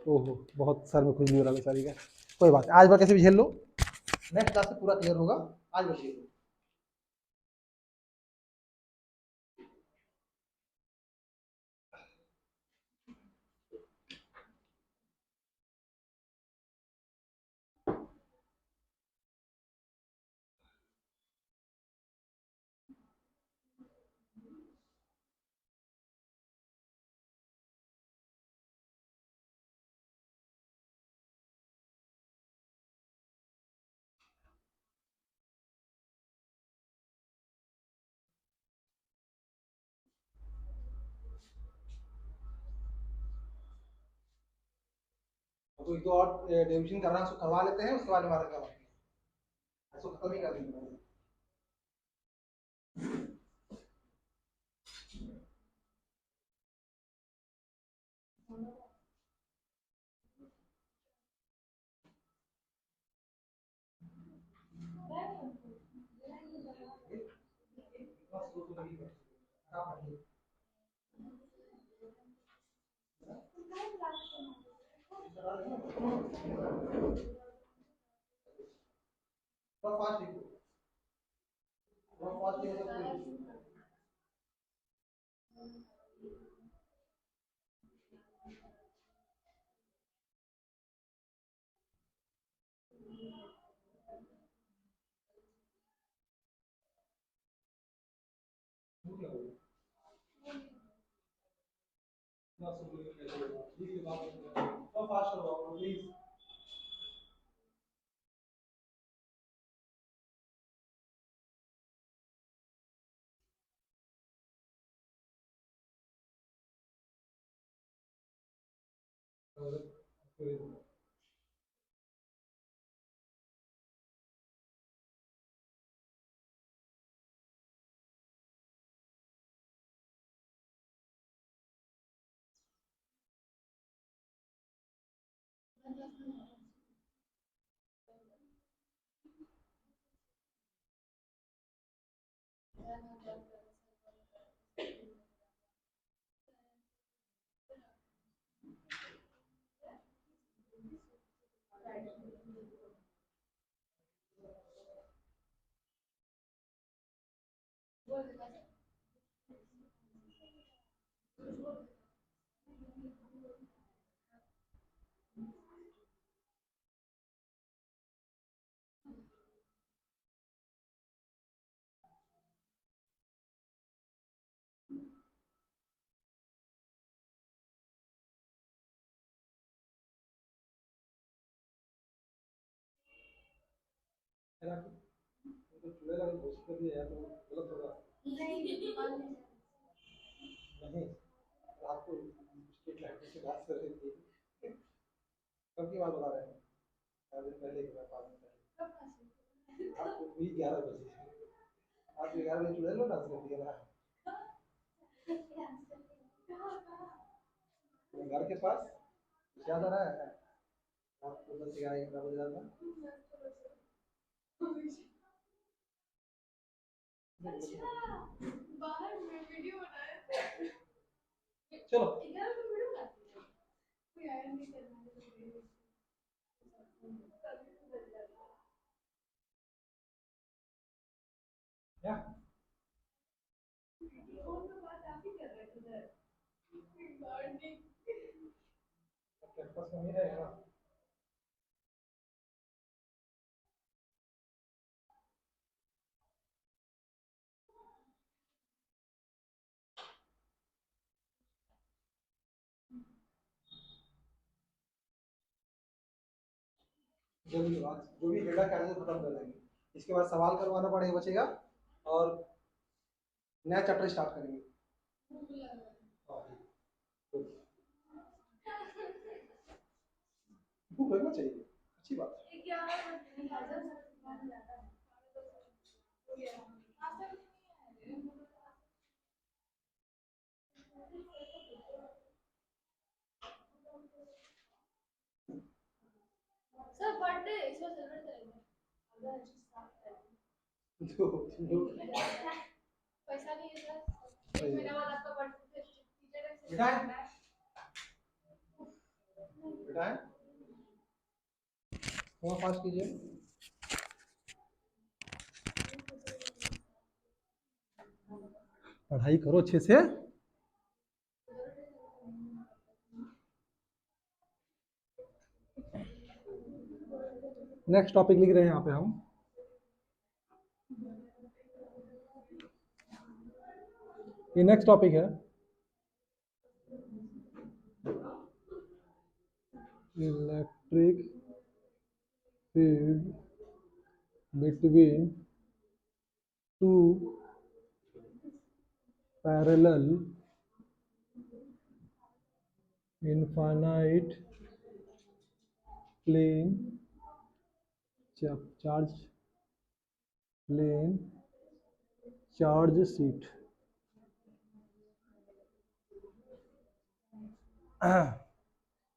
ओहो बहुत सर में खुजली हो रहा है बेचारी का, कोई बात आज बार कैसे भी झेल लो, नेक्स्ट क्लास से पूरा क्लियर होगा, आज बस झेल लो। कोई तो और डिवीजन करना है उसको करवा लेते हैं, उसके बाद निवारण करवाते हैं, इसको खत्म ही कर देंगे। फास्ट लिखो, फास्ट लिखो। फास्ट करवाओ प्लीज। तो चूड़े लगे घोषित कर दिया तो गलत होगा। नहीं, आपको स्ट्रीट लाइट से बात कर रही थी, कब की बात बता रहे हैं? 4 दिन पहले की बात, 5 दिन पहले। आपको भी 11 बजे, आप 11 बजे चूड़े लो डांस कर दिया ना घर के पास, याद आ रहा है आपको? 10 11 बज रहा था। बाहर में वीडियो बनाया, चलो क्या कैंपस में नहीं रहेगा ना? जल्दी बात, जो भी डेटा कैंसिल खत्म कर देंगे, इसके बाद सवाल करवाना पड़ेगा बचेगा, और नया चैप्टर स्टार्ट करेंगे। भूख लगना चाहिए, अच्छी बात है। सर बर्थडे इसमें सेलिब्रेट करेंगे, पैसा नहीं है सर, 1 महीना बाद आपका बर्थडे टीचर है, बेटा थोड़ा फास्ट कीजिए। पढ़ाई करो अच्छे से। नेक्स्ट टॉपिक लिख रहे हैं यहाँ पे हम। ये नेक्स्ट टॉपिक है, electric field between two parallel infinite plane charge plane charge sheet.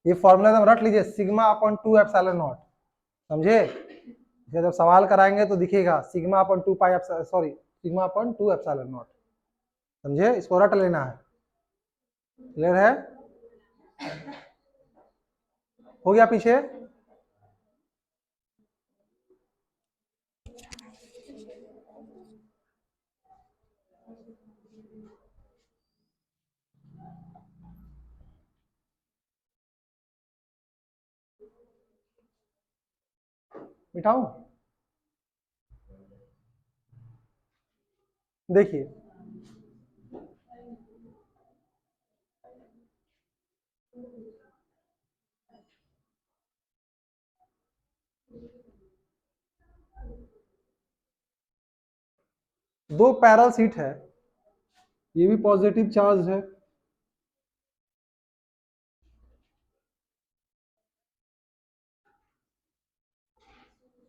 ये फॉर्मूला एकदम रट लीजिए, सिग्मा अपॉन 2 एप्सिलॉन नॉट, समझे? जब सवाल कराएंगे तो दिखेगा sigma upon 2 pi sorry sigma upon 2 epsilon not, समझे? इसको रट लेना है। क्लियर है? हो गया पीछे? मिटाऊं? देखिए दो पैरल सीट है, ये भी पॉजिटिव चार्ज है,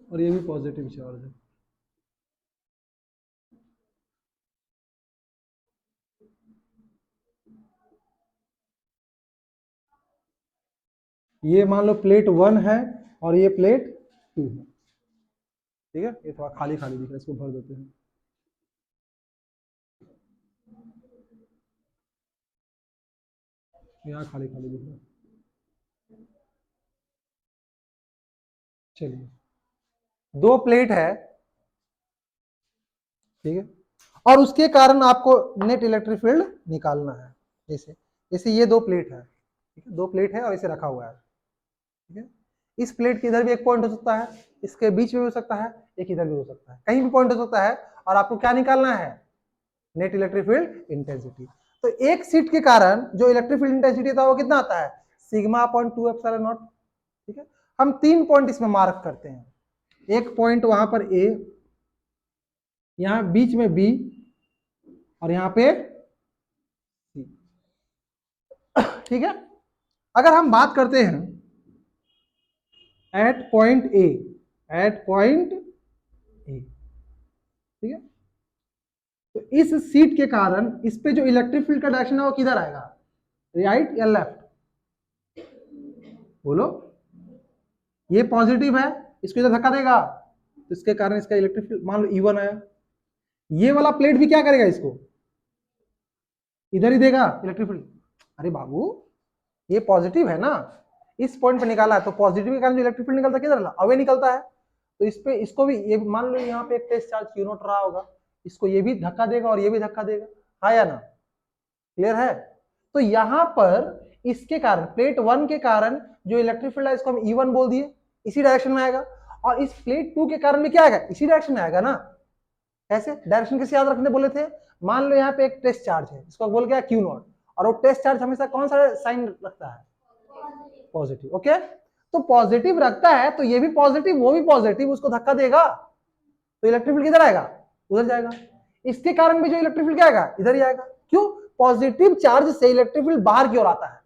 और ये भी पॉजिटिव चार्ज है। ये मान लो प्लेट 1 है और ये प्लेट 2 है। ठीक है? ये थोड़ा खाली खाली दिख रहा है, इसको भर देते हैं। यहाँ खाली खाली दिख रहा है। चलिए, दो प्लेट है, ठीक है, और उसके कारण आपको नेट इलेक्ट्रिक फील्ड निकालना है। जैसे जैसे ये दो प्लेट है, ठीक है, दो प्लेट है और इसे रखा हुआ है, ठीक है। इस प्लेट के इधर भी एक पॉइंट हो सकता है, इसके बीच में भी हो सकता है, एक इधर भी हो सकता है, कहीं भी पॉइंट हो सकता है, और आपको क्या निकालना है? Net electric field intensity. तो एक सीट के कारण जो इलेक्ट्रिक फील्ड इंटेंसिटी था वो कितना आता है? सिग्मा अपॉन 2 एप्सिलॉन नॉट, ठीक है। हम 3 पॉइंट इसमें मार्क करते हैं, एक पॉइंट वहां पर ए, यहां बीच में बी, और यहां पे सी, ठीक है। अगर हम बात करते हैं at point A, at point A, ठीक है, तो इस सीट के कारण इस पे जो इलेक्ट्रिक फील्ड का डायरेक्शन है वो किधर आएगा? राइट या लेफ्ट? बोलो। ये पॉजिटिव है, इसको इधर धक्का देगा तो इसके कारण इसका इलेक्ट्रिक फील्ड मान लो E1 आया। ये वाला प्लेट भी क्या करेगा? इसको इधर ही देगा इलेक्ट्रिक फील्ड। अरे बाबू, ये पॉजिटिव है ना, इस पॉइंट पे निकाला है, तो पॉजिटिव के कारण जो इलेक्ट्रिक फील्ड निकलता है किधर? अवे निकलता है। तो इस पे इसको भी ये मान लो यहाँ पे एक टेस्ट चार्ज Q नॉट रहा होगा, इसको ये भी धक्का देगा और ये भी धक्का देगा, हाँ या ना? क्लियर है? तो यहां पर इसके कारण प्लेट 1 के कारण जो इलेक्ट्रिक फील्ड है इसको हम E1 बोल दिए, इसी डायरेक्शन में आएगा, और इस प्लेट 2 के कारण भी क्या आएगा? इसी डायरेक्शन में आएगा ना। कैसे? डायरेक्शन कैसे याद रखने बोले थे? मान लो यहाँ पे एक टेस्ट चार्ज है, इसको बोल गया Q नॉट, और वो टेस्ट चार्ज हमेशा कौन सा साइन रखता है? पॉजिटिव। ओके, तो पॉजिटिव रखता है तो ये भी पॉजिटिव वो भी पॉजिटिव, उसको धक्का देगा तो इलेक्ट्रिक फील्ड किधर आएगा? उधर जाएगा। इसके कारण भी जो इलेक्ट्रिक फील्ड क्या आएगा? इधर ही आएगा। क्यों? पॉजिटिव चार्ज से इलेक्ट्रिक फील्ड बाहर की ओर आता है,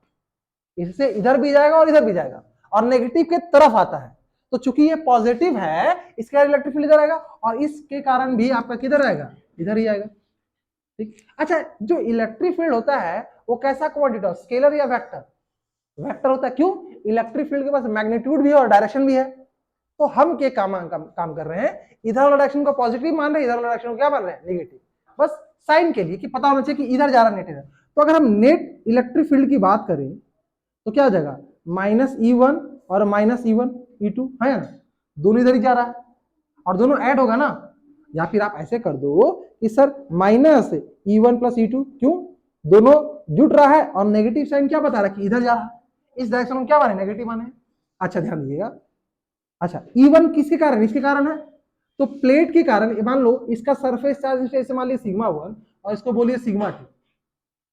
इससे इधर भी जाएगा और इधर भी जाएगा, और नेगेटिव के तरफ आता है। तो चूंकि ये पॉजिटिव है, इसके कारण इलेक्ट्रिक फील्ड इधर आएगा, और इसके कारण भी आपका किधर आएगा? इधर ही आएगा। ठीक। अच्छा, जो इलेक्ट्रिक फील्ड होता है वो कैसा क्वांटिटी, स्केलर या वेक्टर? वेक्टर होता है। क्यों? इलेक्ट्रिक फील्ड के पास मैग्नीट्यूड भी है और डायरेक्शन भी है। तो हम क्या काम कर रहे हैं? इधर वाला डायरेक्शन को पॉजिटिव मान रहे हैं, इधर वाला डायरेक्शन को क्या मान रहे हैं? नेगेटिव, बस साइन के लिए कि पता होना चाहिए कि इधर जा रहा नेट इधर। तो अगर हम नेट इलेक्ट्रिक फील्ड की बात करें तो क्या हो जाएगा? -E1 और -E1 E2 है ना, दोनों इधर ही जा रहा है और दोनों ऐड होगा ना। या फिर आप ऐसे कर दो कि सर -E1 + E2, क्यों? दोनों जुट रहा है और नेगेटिव साइन क्या बता रहा है? कि इधर जा रहा है, इस डायरेक्शन में क्या माने? नेगेटिव माने। अच्छा ध्यान दीजिएगा। अच्छा, E1 किसके कारण? इसके कारण है। तो प्लेट के कारण मान लो इसका सरफेस चार्ज जैसे मान लीजिए σ1 और इसको बोलिए σ2, तो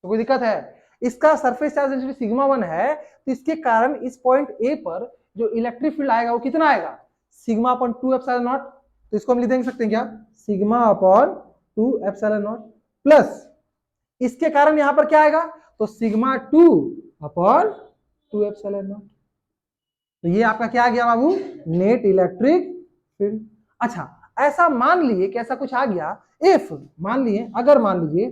कोई दिक्कत है? इसका सरफेस चार्ज σ1 है, तो इसके कारण इस पॉइंट ए पर जो इलेक्ट्रिक फील्ड आएगा वो कितना आएगा? σ/2 एप्सिलॉन नॉट। तो इसको हम लिख देंगे सकते हैं क्या? σ/2 एप्सिलॉन नॉट प्लस इसके कारण यहां पर क्या आएगा? तो σ2/2 एप्सिलॉन नॉट। तो ये आपका क्या आ गया बाबू, नेट इलेक्ट्रिक फील्ड। अच्छा, ऐसा मान लिए कि ऐसा कुछ आ गया, इफ मान लिए, अगर मान लीजिए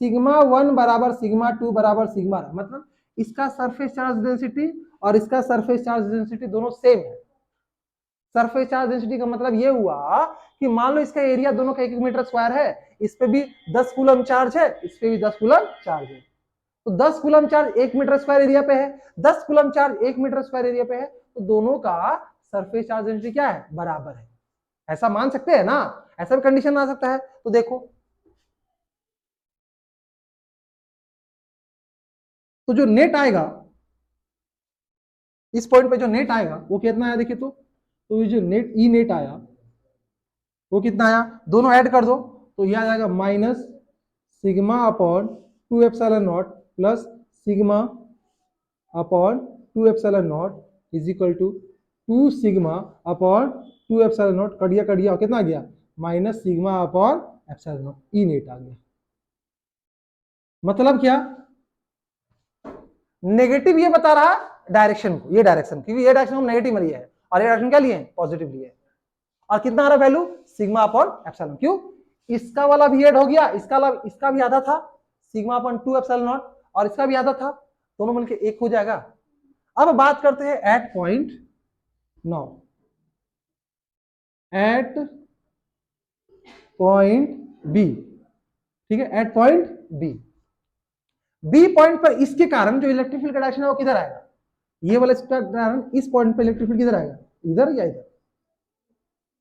सिग्मा 1 बराबर सिग्मा 2 बराबर सिग्मा, मतलब इसका सरफेस चार्ज डेंसिटी और इसका सरफेस चार्ज डेंसिटी दोनों सेम है। सरफेस चार्ज डेंसिटी का मतलब ये हुआ कि मान लो इसका एरिया दोनों का 1 मीटर स्क्वायर है, इस पे भी 10 कूलम चार्ज है, इस पे भी 10 कूलम चार्ज है, तो 10 coulomb charge 1 metre square area पे है, 10 coulomb charge 1 metre square area पे है, तो दोनों का सरफेस चार्ज डेंसिटी क्या है, बराबर है। ऐसा मान सकते हैं ना, ऐसा भी कंडीशन आ सकता है। तो देखो, तो जो नेट आएगा इस पॉइंट पे, जो नेट आएगा वो कितना आया देखिए, तो ये जो नेट ई नेट आया वो कितना आया, दोनों ऐड कर दो तो ये आ जाएगा minus sigma upon 2 epsilon naught plus sigma upon 2 epsilon naught is equal to 2 sigma upon 2 epsilon naught, कट गया कितना आ गया, minus sigma upon epsilon naught, E net आ गया। मतलब क्या, नेगेटिव ये बता रहा डायरेक्शन को, ये डायरेक्शन, क्योंकि ये डायरेक्शन हम नेगेटिव में लिए है और ये डायरेक्शन क्या लिए हैं, पॉजिटिव लिए है। और कितना आ रहा वैल्यू, सिग्मा अपॉन एप्सिलॉन। क्यों, इसका वाला भी ऐड हो गया, इसका भी आधा था, सिग्मा अपॉन 2 एप्सिलॉन नॉट, और इसका भी आधा था, दोनों मिलके एक हो जाएगा। अब बात करते हैं at point 9, at point B, ठीक है, एट पॉइंट बी पॉइंट पर इसके कारण जो इलेक्ट्रिक फील्ड का डायरेक्शन है वो किधर आएगा, ये वाला इसका कारण इस पॉइंट पर इलेक्ट्रिक फील्ड किधर आएगा, इधर या इधर,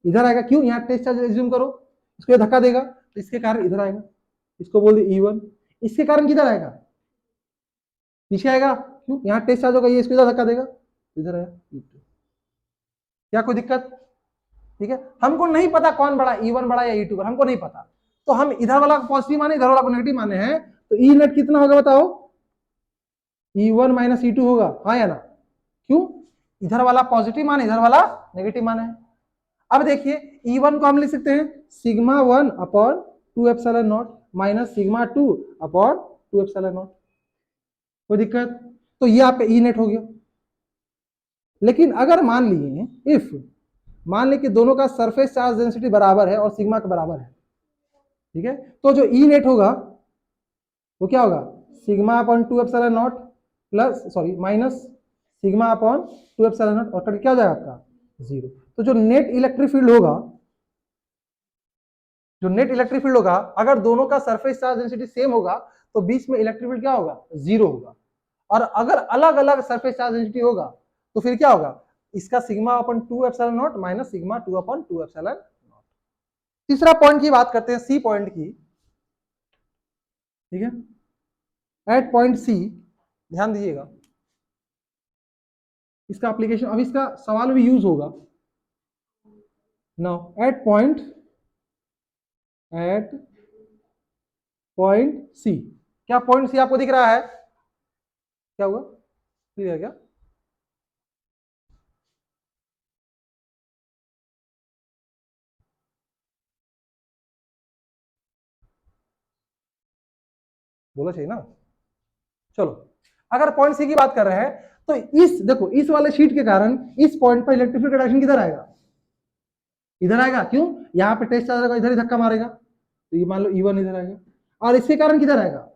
इधर आएगा। क्यों, यहाँ टेस्ट चार्ज एज्यूम करो, इसको धक्का देगा तो इसके कारण इधर आएगा, इसको बोल दे E1, इसके कारण किधर आएगा, नीचे आएगा। क्यों, यहाँ टेस्ट चार्ज होगा, ये इसको इधर धक्का देगा, इधर आएगा E2। क्या कोई दिक्कत, ठीक है। हमको नहीं पता कौन बड़ा, E1 बड़ा या E2 बड़ा, हमको नहीं पता, तो हम इधर वाला को पॉजिटिव माने, इधर वाला को नेगेटिव माने हैं, तो ई नेट कितना होगा बताओ, E1 माइनस E2 होगा, हाँ या ना। क्यों, इधर वाला पॉजिटिव माने, इधर वाला नेगेटिव माने है। अब देखिए E1 को हम लिख सकते हैं sigma 1 upon 2 epsilon not minus sigma 2 upon 2 epsilon not, कोई दिक्कत, तो ये आपका ई नेट हो गया। लेकिन अगर मान लिए, इफ मान ली कि दोनों का सरफेस चार्ज डेंसिटी बराबर है और सिग्मा के बराबर है, ठीक है, तो जो ई नेट होगा वो क्या होगा, sigma upon 2 epsilon naught plus sorry minus sigma upon 2 epsilon not, और क्या हो जाएगा आपका 0। तो जो नेट इलेक्ट्रिक फील्ड होगा, अगर दोनों का सरफेस चार्ज डेंसिटी सेम होगा तो बीच में इलेक्ट्रिक फील्ड क्या होगा, 0 होगा। और अगर अलग अलग सरफेस चार्ज डेंसिटी होगा तो फिर क्या होगा, इसका sigma upon 2 epsilon not minus sigma 2 upon 2 epsilon not. तीसरा पॉइंट की बात करते हैं, सी पॉइंट की, ठीक है, एट पॉइंट सी, ध्यान दीजिएगा, इसका एप्लीकेशन, अब इसका सवाल भी यूज होगा। नाउ एट पॉइंट सी, क्या पॉइंट सी आपको दिख रहा है, क्या हुआ, क्लियर क्या, बोला चाहिए ना। चलो, अगर पॉइंट सी की बात कर रहे हैं तो इस देखो, इस वाले शीट के कारण इस पॉइंट पर इलेक्ट्रिक फील्ड का डायरेक्शन किधर आएगा, इधर आएगा। क्यों, यहाँ पे टेस्ट चार्ज इधर ही धक्का मारेगा, तो ये मान लो E1 इधर आएगा, और इसके कारण किधर आएगा,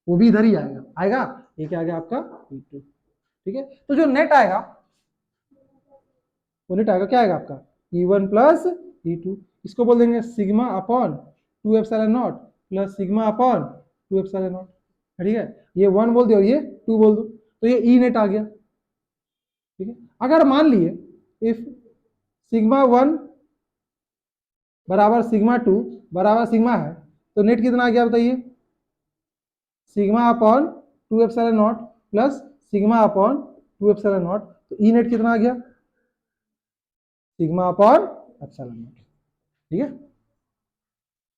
वो भी इधर ही आएगा। ये क्या आ गया आपका E2, ठीक है। तो जो नेट आएगा वो नेट आएगा, क्या आएगा आपका E1 प्लस E2, इसको बोल देंगे sigma upon 2 epsilon naught plus sigma upon 2 epsilon not, ठीक है। ये 1 बोल दो और ये 2 बोल दो, तो ये ई नेट आ गया, ठीक है। अगर मान लिए इफ सिग्मा 1 बराबर सिग्मा 2 बराबर सिग्मा है, तो नेट कितना आ गया बताइए, sigma upon 2 epsilon naught plus sigma upon 2 epsilon not, तो ई नेट कितना आ गया, सिग्मा अपॉन एप्सिलॉन नॉट, ठीक है।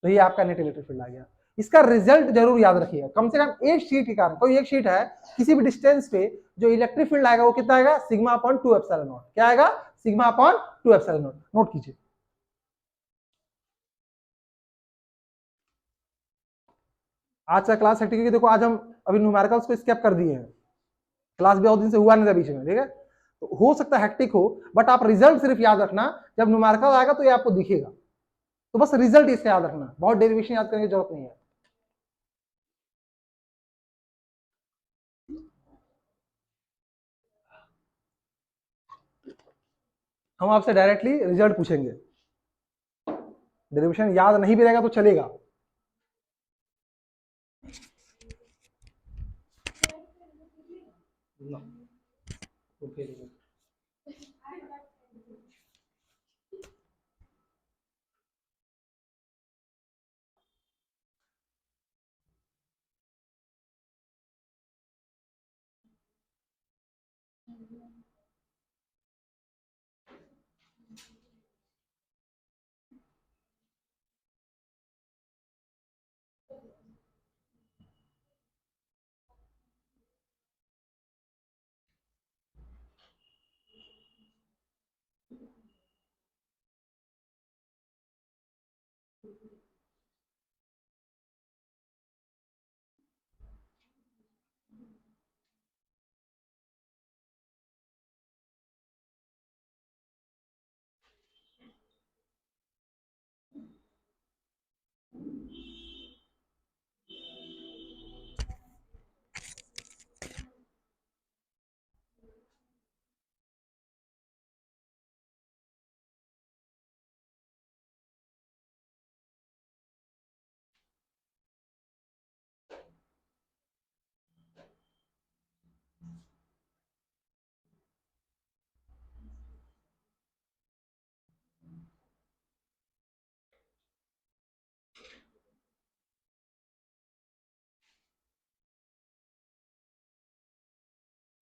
तो ये आपका नेट इलेक्ट्रिक फील्ड आ गया। इसका रिजल्ट जरूर याद रखिएगा, कम से कम एक शीट के कारण, कोई एक शीट है किसी भी डिस्टेंस पे, जो इलेक्ट्रिक फील्ड आएगा वो कितना आएगा, सिग्मा अपॉन 2 एप्सिलॉन नॉट, क्या आएगा, sigma upon 2 epsilon not, note कीजिए। आज का क्लास है, क्योंकि देखो आज हम अभी न्यूमेरिकल्स को स्किप कर दिए हैं, क्लास भी बहुत दिन से हुआ नहीं था बीच में, ठीक है। तो हो सकता है हेक्टिक हो, बट आप रिजल्ट सिर्फ याद रखना, जब न्यूमेरिकल आएगा तो ये आपको दिखेगा, तो बस रिजल्ट इससे याद रखना, बहुत डेरिवेशन याद करने की जरूरत नहीं है। हम आपसे डायरेक्टली रिजल्ट पूछेंगे, डेरिवेशन याद नहीं भी रहेगा तो चलेगा।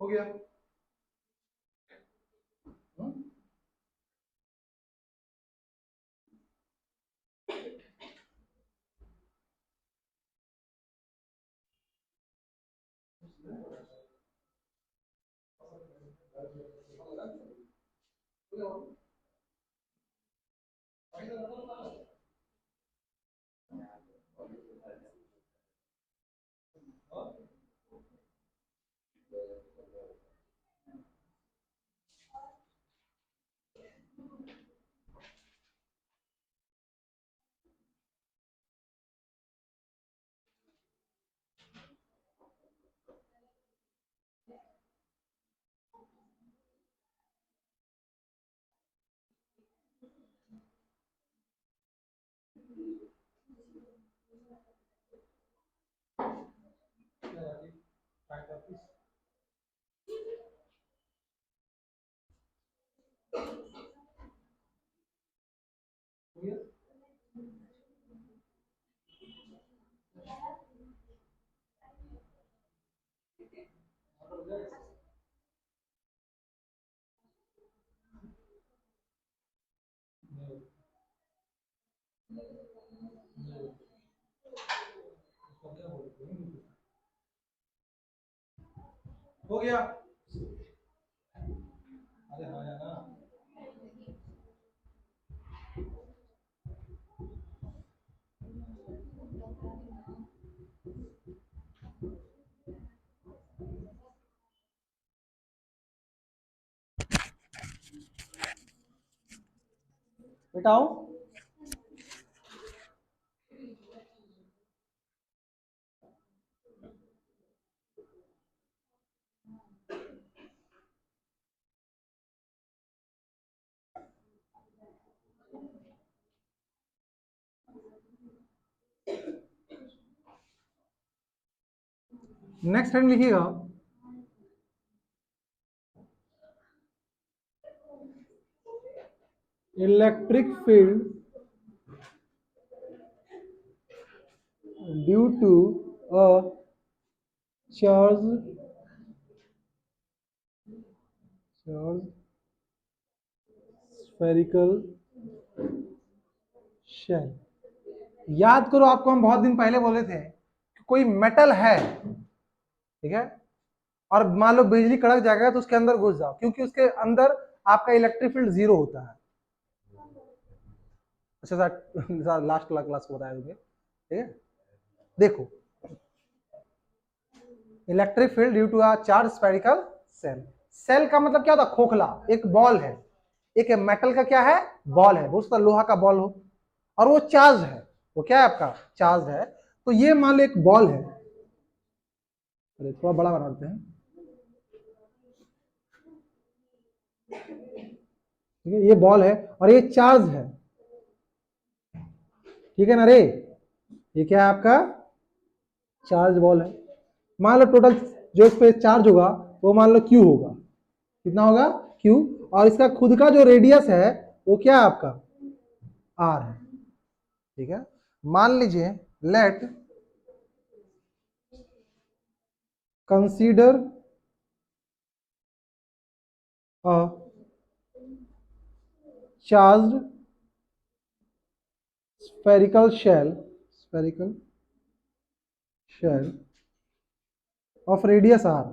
हो गया। हो गया। अरे हाँ यार ना। बेटाओ नेक्स्ट हेडिंग लिखिएगा, electric field due to a charge spherical shell. याद करो, आपको हम बहुत दिन पहले बोले थे कि कोई मेटल है, ठीक है, और मान लो बिजली कड़क जाएगा तो उसके अंदर घुस जाओ, क्योंकि उसके अंदर आपका इलेक्ट्रिक फील्ड 0 होता है। अच्छा सर, लास्ट क्लास को बताया मुझे, ठीक है। देखो, electric field due to a charge spherical shell, cell का मतलब क्या होता है? खोखला, एक बॉल है, एक मेटल का क्या है? बॉल है, हो सकता है लोहा का बॉल हो, और वो चार्ज है, वो क्या है आपका? चार्ज है। तो ये मान लो एक बॉल है, अरे थोड़ा बड़ा बना देते हैं, ठीक है, ये बॉल है और ये चार्ज है, ठीक है ना रे? ये क्या है आपका? चार्ज बॉल है। मान लो टोटल जो इस पे चार्ज होगा वो मान लो क्यू होगा, कितना होगा? क्यू। और इसका खुद का जो रेडियस है वो क्या है आपका? आर है, ठीक है। मान लीजिए late consider a charged spherical shell of radius r,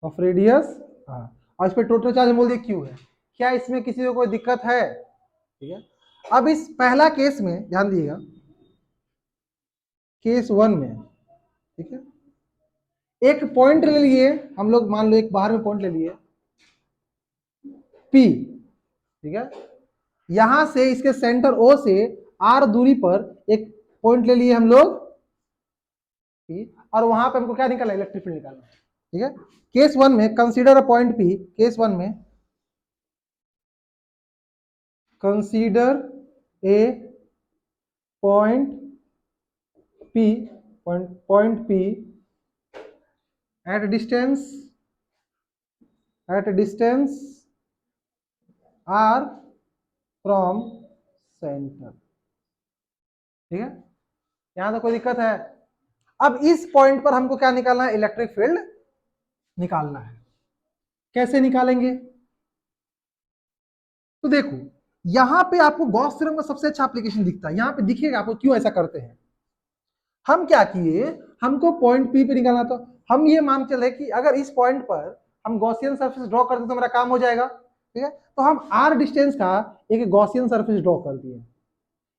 of radius r, और इस पे टोटल चार्ज बोल दिए क्यू है। क्या इसमें किसी को कोई दिक्कत है? ठीक है। अब इस पहला केस में ध्यान दीजिएगा, केस 1 में, ठीक है, एक पॉइंट ले लिए हम लोग, मान लो एक बाहर में पॉइंट ले लिए P, ठीक है, यहां से इसके सेंटर O से R दूरी पर एक पॉइंट ले लिए हम लोग P, और वहां पे हमको क्या निकालना है? इलेक्ट्रिक फील्ड निकालना है, ठीक है। केस 1 में consider a point P, case 1 में consider a point P, point P at a distance r from center, ठीक है। यहां तो कोई दिक्कत है? अब इस पॉइंट पर हमको क्या निकालना है? इलेक्ट्रिक फील्ड निकालना है। कैसे निकालेंगे? तो देखो यहां पे आपको गॉस थ्योरम का सबसे अच्छा एप्लीकेशन दिखता है, यहां पे दिखेगा आपको क्यों ऐसा करते हैं। हम क्या किए, हमको पॉइंट पी पे निकालना था, हम ये मान चले कि अगर इस पॉइंट पर हम गॉसियन सरफेस ड्रॉ कर दें तो मेरा काम हो जाएगा, ठीक है। तो हम आर डिस्टेंस का एक गॉसियन सरफेस ड्रॉ कर दिए।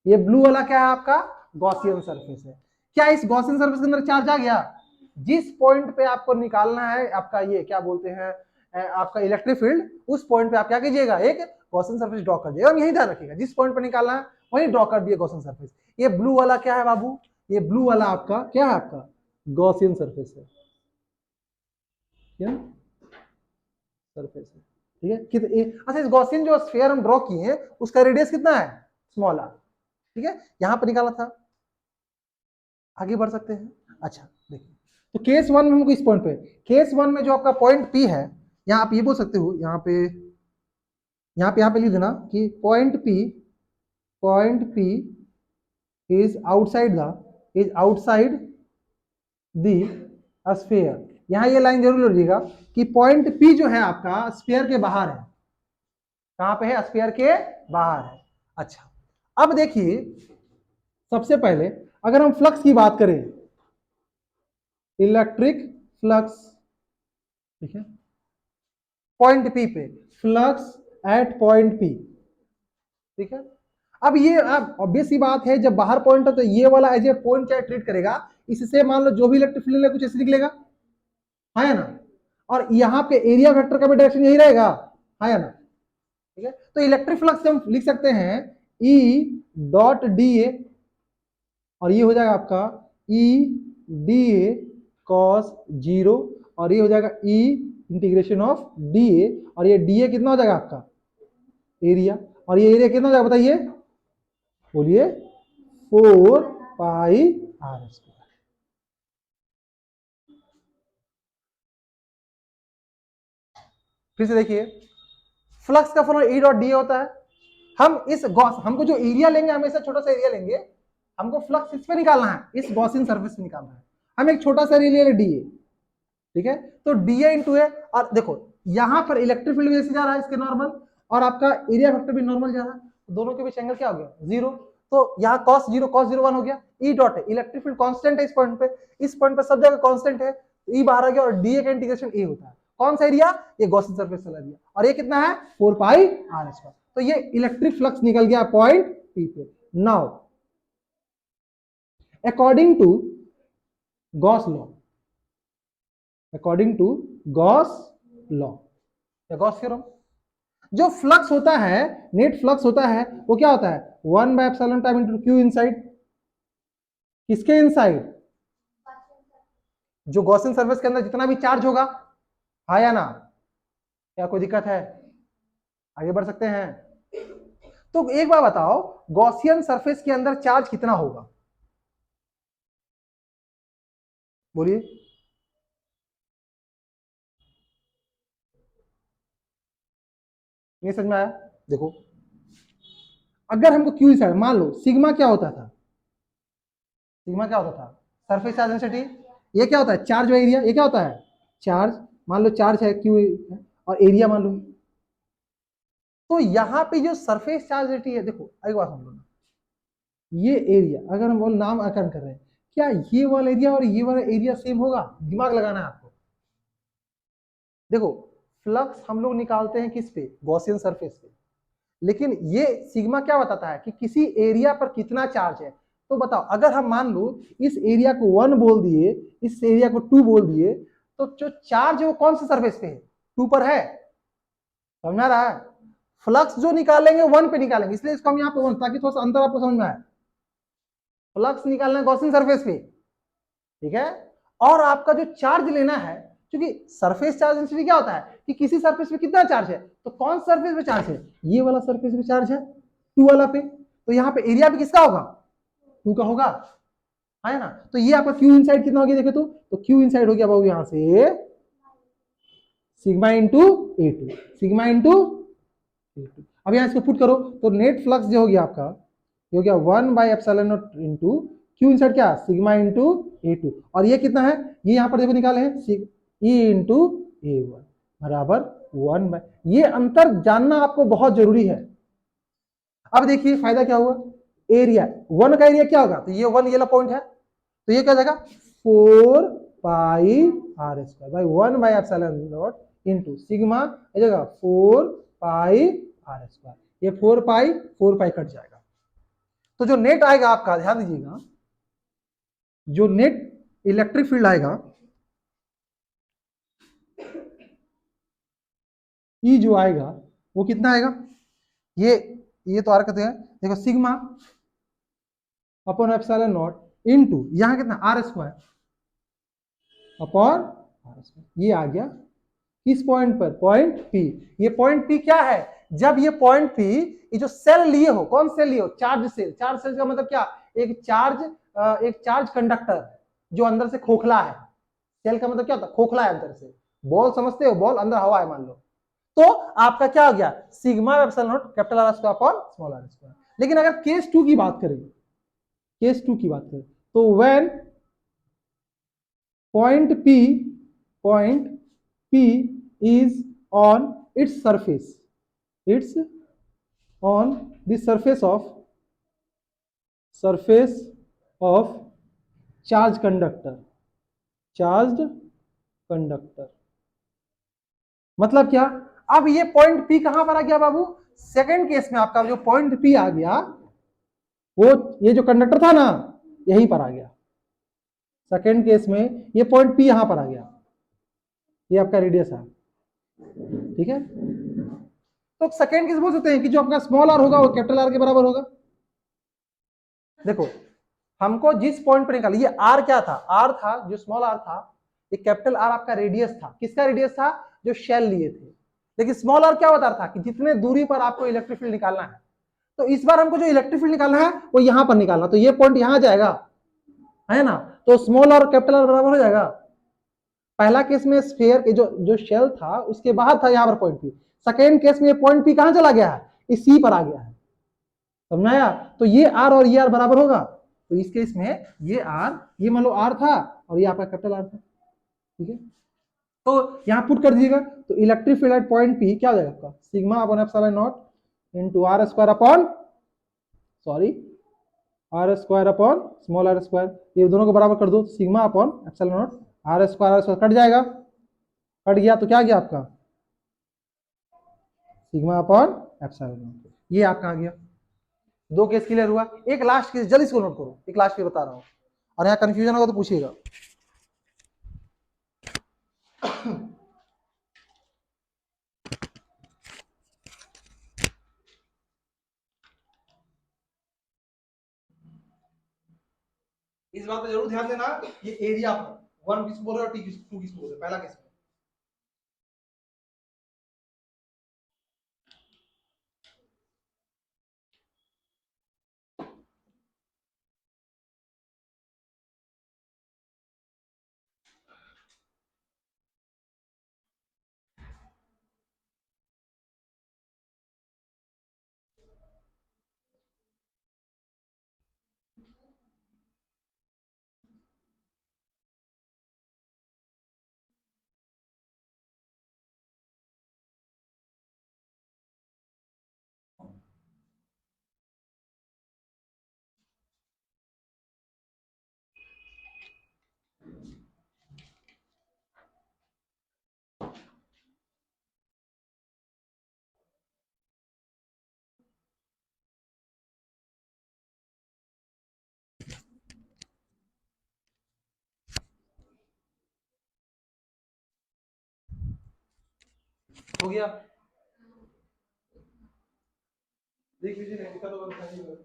ये ब्लू वाला क्या है आपका? गॉसियन सरफेस है। क्या इस गॉसियन सरफेस के अंदर चार्ज आ गया? जिस पॉइंट पे आपको निकालना है आपका ये क्या बोलते हैं आपका इलेक्ट्रिक फील्ड, उस पॉइंट पे आप क्या कीजिएगा? एक गॉसियन सरफेस ड्रॉ कर दिएगा। यही ध्यान रखिएगा, जिस पॉइंट पे निकालना है वही ड्रॉ कर दिए गॉसियन सरफेस। ये ब्लू वाला क्या है बाबू? ये ब्लू वाला आपका क्या है? आपका गॉसियन सरफेस है, क्या सरफेस है, ठीक है। अच्छा, इस गॉसियन जो स्फीयर हम ड्रॉ किए हैं उसका रेडियस कितना है? स्मॉल आर, ठीक है। यहां पर निकाला था, आगे बढ़ सकते हैं। अच्छा देखिए, तो केस 1 में हमको इस पॉइंट पे, केस 1 में जो आपका पॉइंट P है, यहां आप ये बोल सकते हो, यहाँ पे लिख देना कि point P is outside the sphere. यहां ये लाइन जरूर लीजिएगा कि पॉइंट P जो है आपका स्फीयर के बाहर है। कहां पे है? स्फीयर के बाहर है। अच्छा, अब देखिए सबसे पहले अगर हम फ्लक्स की बात करें, इलेक्ट्रिक फ्लक्स, ठीक है, पॉइंट P पे फ्लक्स एट पॉइंट P, ठीक है। अब ये अब ऑब्वियस सी बात है, जब बाहर पॉइंट है तो ये वाला एज ए पॉइंट क्या ट्रीट करेगा, इससे मान लो जो भी इलेक्ट्रिक फील्ड है कुछ ऐसे निकलेगा, है ना। और यहाँ पे एरिया वेक्टर का भी डायरेक्शन यही रहेगा, है ना, ठीक है। तो इलेक्ट्रिक फ्लक्स हम लिख सकते हैं E डॉट डी ए, और ये हो जाएगा आपका E डी ए कॉस 0, और ये हो जाएगा E integration of D A, और ये डी ए कितना हो जाएगा आपका? एरिया, और ये एरिया कितना हो जाएगा बताइए? बोलिए 4 पाई आर स्क्वायर। फिर से देखिए, फ्लक्स का फॉर्मूला E डॉट डी होता है। हम इस गॉस, हमको जो एरिया लेंगे हमेशा छोटा सा एरिया लेंगे, हमको फ्लक्स इस पे निकालना है, इस गॉसियन सरफेस पे निकालना है। हम एक छोटा सा एरिया ले डी ए, ठीक है। तो डी ए इंटू ए, और देखो यहां पर इलेक्ट्रिक फील्ड जैसे जा रहा है इसके नॉर्मल, और आपका एरिया वेक्टर भी नॉर्मल जा रहा है, दोनों के बीच एंगल क्या हो गया? 0। तो यहाँ cos 0 1 हो गया। E डॉट है, इलेक्ट्रिक फील्ड कांस्टेंट है इस पॉइंट पे, इस पॉइंट पे सब जगह कांस्टेंट है, E बाहर आ गया, और डी ए का इंटीग्रेशन ए होता है। कौन सा एरिया? ये गॉसियन सरफेस चला गया, और ये कितना है? 4 पाई आर स्क्वायर। तो ये इलेक्ट्रिक फ्लक्स निकल गया पॉइंट पी पे। Now according to Gauss law, according to Gauss law या गॉस थ्योरम। जो फ्लक्स होता है, नेट फ्लक्स होता है, वो क्या होता है 1/ε टाइम इनटू क्यू इनसाइड। किसके इनसाइड? जो गॉसियन सरफेस के अंदर जितना भी चार्ज होगा, हाँ या ना? क्या कोई दिक्कत है? आगे बढ़ सकते हैं। तो एक बार बताओ, गॉसियन सरफेस के अंदर चार्ज कितना होगा? बोलिए। नहीं समझ में आया? देखो, अगर हमको क्यू इनसाइड, मान लो सिग्मा क्या होता था? सिग्मा क्या होता था? Surface charge density. ये क्या होता है? चार्ज और एरिया। ये क्या होता है? चार्ज। मान लो चार्ज है क्यू और एरिया मान लो। तो यहाँ पे जो सरफेस चार्ज डेंसिटी है, देखो एक बात समझ लो ना, ये एरिया अगर हम बोल नाम आकरण कर रहे हैं, क्या ये वाला एरिया और ये वाला एरिया सेम होगा? दिमाग लगाना है आपको। देखो, फ्लक्स हम लोग निकालते हैं किस पे? गॉसियन सरफेस पे। लेकिन ये सिग्मा क्या बताता है कि किसी एरिया पर कितना चार्ज है। तो बताओ, अगर हम मान लो इस एरिया को 1 बोल दिए, इस एरिया को 2 बोल दिए, तो जो चार्ज है वो कौन से सरफेस पे है? 2 पर है। समझ आ रहा है? फ्लक्स जो निकालेंगे 1 पे निकालेंगे, इसलिए इसको हम यहाँ पे 1, ताकि थोड़ा सा अंतर आपको समझ में आए। फ्लक्स निकालना है गॉसियन सरफेस पे, ठीक है। और आपका जो चार्ज लेना है, क्योंकि सरफेस चार्ज डेंसिटी क्या होता है कि किसी सरफेस पे कितना चार्ज है, तो कौन सरफेस पे चार्ज है? ये वाला सरफेस पे चार्ज है 2 वाला पे। तो यहाँ पे एरिया भी किसका होगा? 2 का होगा, है ना? तो ये आपका क्यू इनसाइड कितना हो गया देखे तो क्यू इनसाइड हो गया बाबू यहाँ से sigma into A2, sigma into A2। अब यहाँ इसको पुट करो तो नेट फ्लक्स जो हो गया आपका, ये हो गया 1/ε0 इंटू क्यू इनसाइड क्या? Sigma into A2। और ये कितना है? ये यहाँ पर देखो निकाले हैं E इंटू A1 बराबर 1/। ये अंतर जानना आपको बहुत जरूरी है। अब देखिए फायदा क्या हुआ, एरिया 1 का एरिया क्या होगा? तो ये 1 ये पॉइंट है, तो ये क्या जाएगा 4πr² बाई 1/ε0 इंटू सिग्मा, ये जगह 4πr²। ये 4π कट जाएगा। तो जो नेट आएगा आपका, ध्यान दीजिएगा, जो नेट इलेक्ट्रिक फील्ड आएगा, ई जो आएगा वो कितना आएगा? ये तो आर कहते हैं, देखो सिग्मा अपॉन ε0 इंटू यहाँ कितना r² अपॉन r²। ये आ गया किस पॉइंट पर? Point P। ये पॉइंट P क्या है? जब ये पॉइंट P, ये जो सेल लिए हो, कौन सेल लिए हो? Charge cell. चार्ज सेल का मतलब क्या? एक चार्ज कंडक्टर जो अंदर से खोखला है। सेल का मतलब क्या होता है? खोखला है अंदर से। बॉल समझते हो? बॉल अंदर हवा है मान लो, तो आपका क्या हो गया? Sigma ε0 capital R² upon small r²। लेकिन अगर केस 2 की बात करें, केस 2 की बात करें, तो when point P is on its surface, it's on the surface of charged conductor, मतलब क्या? अब ये पॉइंट P कहां पर आ गया बाबू? सेकंड केस में आपका जो पॉइंट P आ गया, वो ये जो कंडक्टर था ना, यहीं पर आ गया। सेकंड केस में ये पॉइंट P यहां पर आ गया, ये आपका रेडियस है, ठीक है। तो सेकंड केस बोल सकते हैं कि जो आपका स्मॉल r होगा वो कैपिटल R के बराबर होगा। देखो, हमको जिस पॉइंट पर निकाला, ये r क्या था? r था, जो स्मॉल r था, ये कैपिटल R आपका रेडियस था। किसका रेडियस था? जो शेल लिए थे। लेकिन स्मॉल r क्या बता रहा था कि जितने दूरी पर आपको इलेक्ट्रिक फील्ड निकालना है। तो इस बार हमको जो इलेक्ट्रिक फील्ड निकालना है वो यहां पर निकालना, तो ये पॉइंट यहां जाएगा, है ना? तो स्मॉल r कैपिटल R बराबर हो जाएगा। पहला केस में स्फीयर के जो शेल था उसके बाहर था यहाँ पर पॉइंट P। सेकेंड केस में पॉइंट P कहां चला गया है? इस C पर आ गया है। समझ आया? तो ये R और ये R बराबर होगा। तो इस केस में ये R, ये मान लो R था और ये आपका कैपिटल R था, ठीक है। तो यहाँ पुट कर दीजिएगा, तो electric field at point P क्या हो जाएगा आपका? Sigma upon ε0 into r² upon r² upon small r²। ये दोनों को बराबर कर दो, सिग्मा अपॉन ε0 r² कट जाएगा, कट गया तो क्या गया आपका? Sigma upon ε0। ये आपका आ गया। 2 केस क्लियर हुआ। एक लास्ट केस, जल्दी इसको नोट करो, एक लास्ट केस बता रहा हूं, और यहाँ कंफ्यूजन होगा तो पूछिएगा। इस बात पे जरूर ध्यान देना, ये एरिया पर 1 किस बोल रहे हो, टी किस, 2 किस बोल रहे हो, पहला किस में। हो गया, देख लीजिए, नहीं दिखा तो बताइए।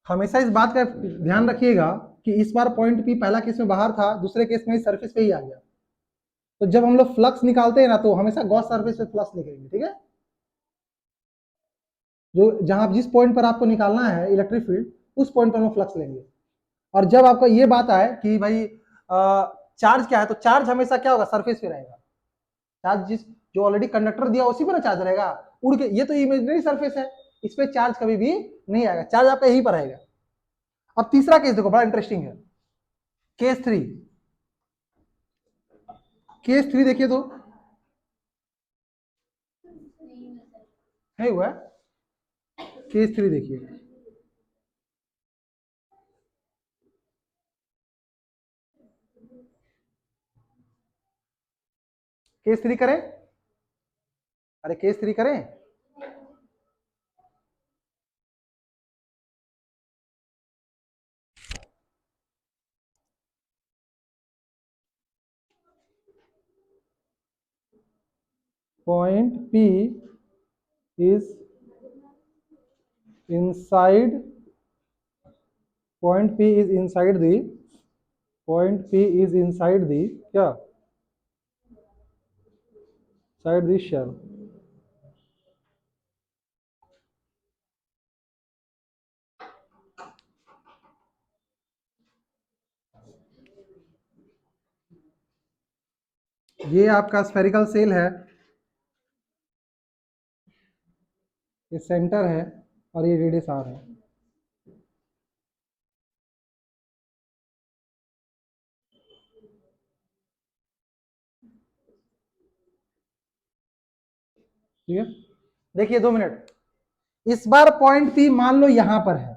हमेशा इस बात का ध्यान रखिएगा कि इस बार पॉइंट पी पहला केस में बाहर था, दूसरे केस में सरफेस पे ही आ गया। तो जब हम लोग फ्लक्स निकालते हैं ना, तो हमेशा गॉस सरफेस पे फ्लक्स लिखेंगे, ठीक है। जो जहां जिस पॉइंट पर आपको निकालना है इलेक्ट्रिक फील्ड, उस पॉइंट पर हम फ्लक्स लेंगे। और जब आपका ये बात आए कि भाई चार्ज क्या है, तो चार्ज हमेशा क्या होगा, सरफेस पे रहेगा। चार्ज जिस जो ऑलरेडी कंडक्टर दिया उसी पर ना चार्ज रहेगा, उड़ के, ये तो इमेजिनरी सरफेस है, इस पे चार्ज कभी भी नहीं आएगा, चार्ज आपका यहीं पर रहेगा। अब तीसरा केस देखो, बड़ा इंटरेस्टिंग है, केस 3। केस 3 देखिए तो है हुआ है। केस 3 देखिए, केस 3 करें, अरे केस 3 करें। Point P is inside, point P is inside the point P is inside the क्या, साइड दी शेल। ये आपका स्फेरिकल सेल है, ये सेंटर है और ये रेडियस आर है। ठीक है, देखिए 2 मिनट, इस बार पॉइंट पी मान लो यहां पर है,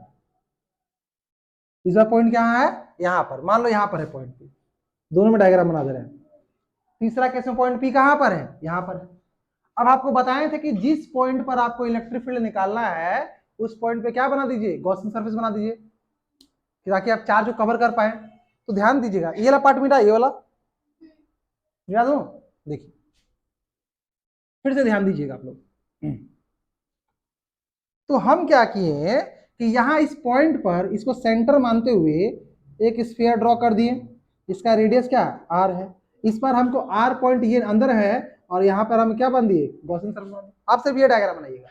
इस बार पॉइंट क्या है, यहां पर, मान लो यहां पर है पॉइंट पी, दोनों में डायग्राम बना दे रहे हैं। तीसरा केस में पॉइंट पी कहां पर है, यहां पर है। अब आपको बताए थे कि जिस पॉइंट पर आपको इलेक्ट्रिक फील्ड निकालना है उस पॉइंट पे क्या बना दीजिए, गॉसियन सरफेस बना दीजिए, ताकि आप चार्ज को कवर कर पाए। तो ध्यान दीजिएगा, ये वाला पार्ट मिटा, ये वाला मिटा दूं, देखिए फिर से ध्यान दीजिएगा आप लोग। तो हम क्या किए कि यहां इस पॉइंट पर इसको सेंटर मानते हुए एक स्फीयर ड्रॉ कर दिए, इसका रेडियस क्या आर है। इस पर हमको आर पॉइंट ये अंदर है और यहाँ पर हम क्या बन दिए, गॉसियन सरफेस बना दिए। आप सिर्फ ये डायग्राम बनाइएगा,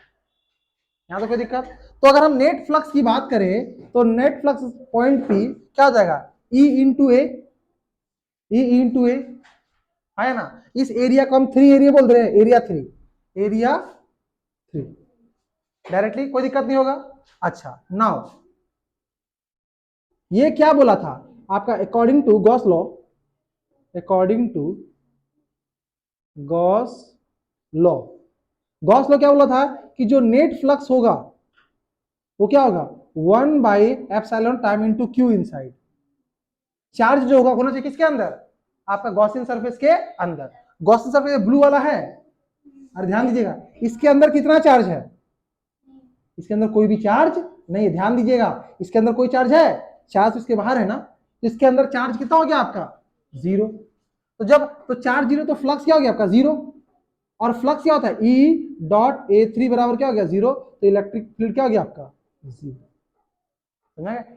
यहाँ तो कोई दिक्कत। तो अगर हम नेट फ्लक्स की बात करें तो नेट फ्लक्स पॉइंट पी क्या हो जाएगा, ई इंटू ए, ई इंटू ए है ना। इस एरिया को हम 3 एरिया बोल रहे हैं, एरिया 3, एरिया 3 डायरेक्टली, कोई दिक्कत नहीं होगा। अच्छा नाउ ये क्या बोला था आपका, according to Gauss law, according to Gauss law, Gauss law क्या बोला था कि जो नेट फ्लक्स होगा वो क्या होगा 1/एप्सिलॉन time into Q inside. Charge जो होगा होना चाहिए किसके अंदर, आपका गॉसियन सरफेस के अंदर। गॉसियन सरफेस ब्लू वाला है, और ध्यान दीजिएगा इसके अंदर कितना चार्ज है, इसके अंदर कोई भी चार्ज नहीं है। ध्यान दीजिएगा इसके अंदर कोई चार्ज है, चार्ज इसके बाहर है ना, तो इसके अंदर चार्ज कितना हो गया आपका 0। तो जब तो चार्ज 0 तो फ्लक्स क्या हो गया आपका 0, और फ्लक्स क्या होता है E डॉट A3 बराबर क्या हो गया 0, तो इलेक्ट्रिक फील्ड क्या हो गया आपका 0।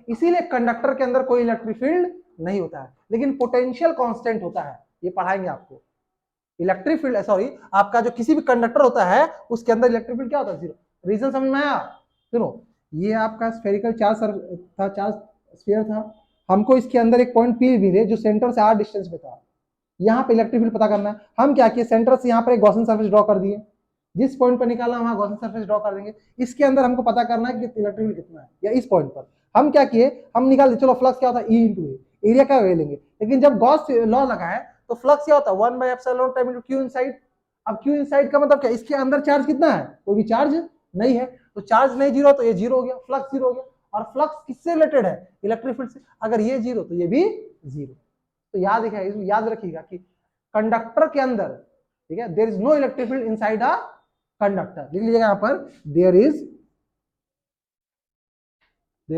इसीलिए कंडक्टर के अंदर कोई इलेक्ट्रिक फील्ड नहीं होता है, लेकिन पोटेंशियल कांस्टेंट होता है, ये पढ़ाएंगे आपको। इलेक्ट्रिक फील्ड सॉरी आपका जो किसी भी कंडक्टर होता है उसके अंदर इलेक्ट्रिक फील्ड क्या होता है 0। रीजन समझ में आया। सुनो, ये आपका स्फेरिकल चार्ज था, चार्ज स्फीयर था, हमको इसके अंदर एक पॉइंट पी मिले जो सेंटर से r डिस्टेंस पे था। यहाँ पे इलेक्ट्रिक फील्ड पता करना है, हम क्या किए सेंटर से यहाँ पर एक गॉसियन सरफेस ड्रॉ कर दिए, जिस पॉइंट पर निकालना वहां गॉसियन सरफेस ड्रॉ कर देंगे। इसके अंदर हमको पता करना है कि इलेक्ट्रिक फील्ड कितना है, या इस पॉइंट पर हम क्या किए, हम निकाल दिए, चलो फ्लक्स क्या होता है E इंटू ए, एरिया क्या लेंगे। लेकिन जब गॉस लॉ लगा है तो फ्लक्स क्या होता है 1/एप्सिलॉन टाइम इनटू क्यू इनसाइड। अब क्यू इनसाइड का मतलब क्या, इसके अंदर चार्ज कितना है, कोई भी चार्ज नहीं है, तो चार्ज नहीं 0 तो ये 0 हो गया, फ्लक्स 0 हो गया। और फ्लक्स किससे रिलेटेड है, इलेक्ट्रिक फील्ड से, अगर ये 0 तो ये भी 0। तो याद रखिएगा कि कंडक्टर के अंदर, ठीक है, there is no electric field inside a conductor. लिख लीजिएगा यहां पर, there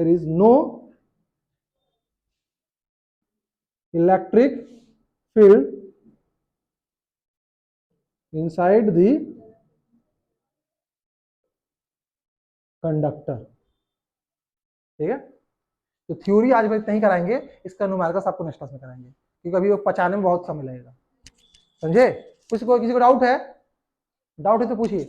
is no electric field inside the conductor. ठीक है, तो थ्योरी आज भाई नहीं कराएंगे, इसका न्यूमेरिकल्स आपको नेक्स्ट क्लास में कराएंगे, क्योंकि अभी वो पचाने में बहुत समय लगेगा। समझे, किसी को डाउट है, डाउट है तो पूछिए।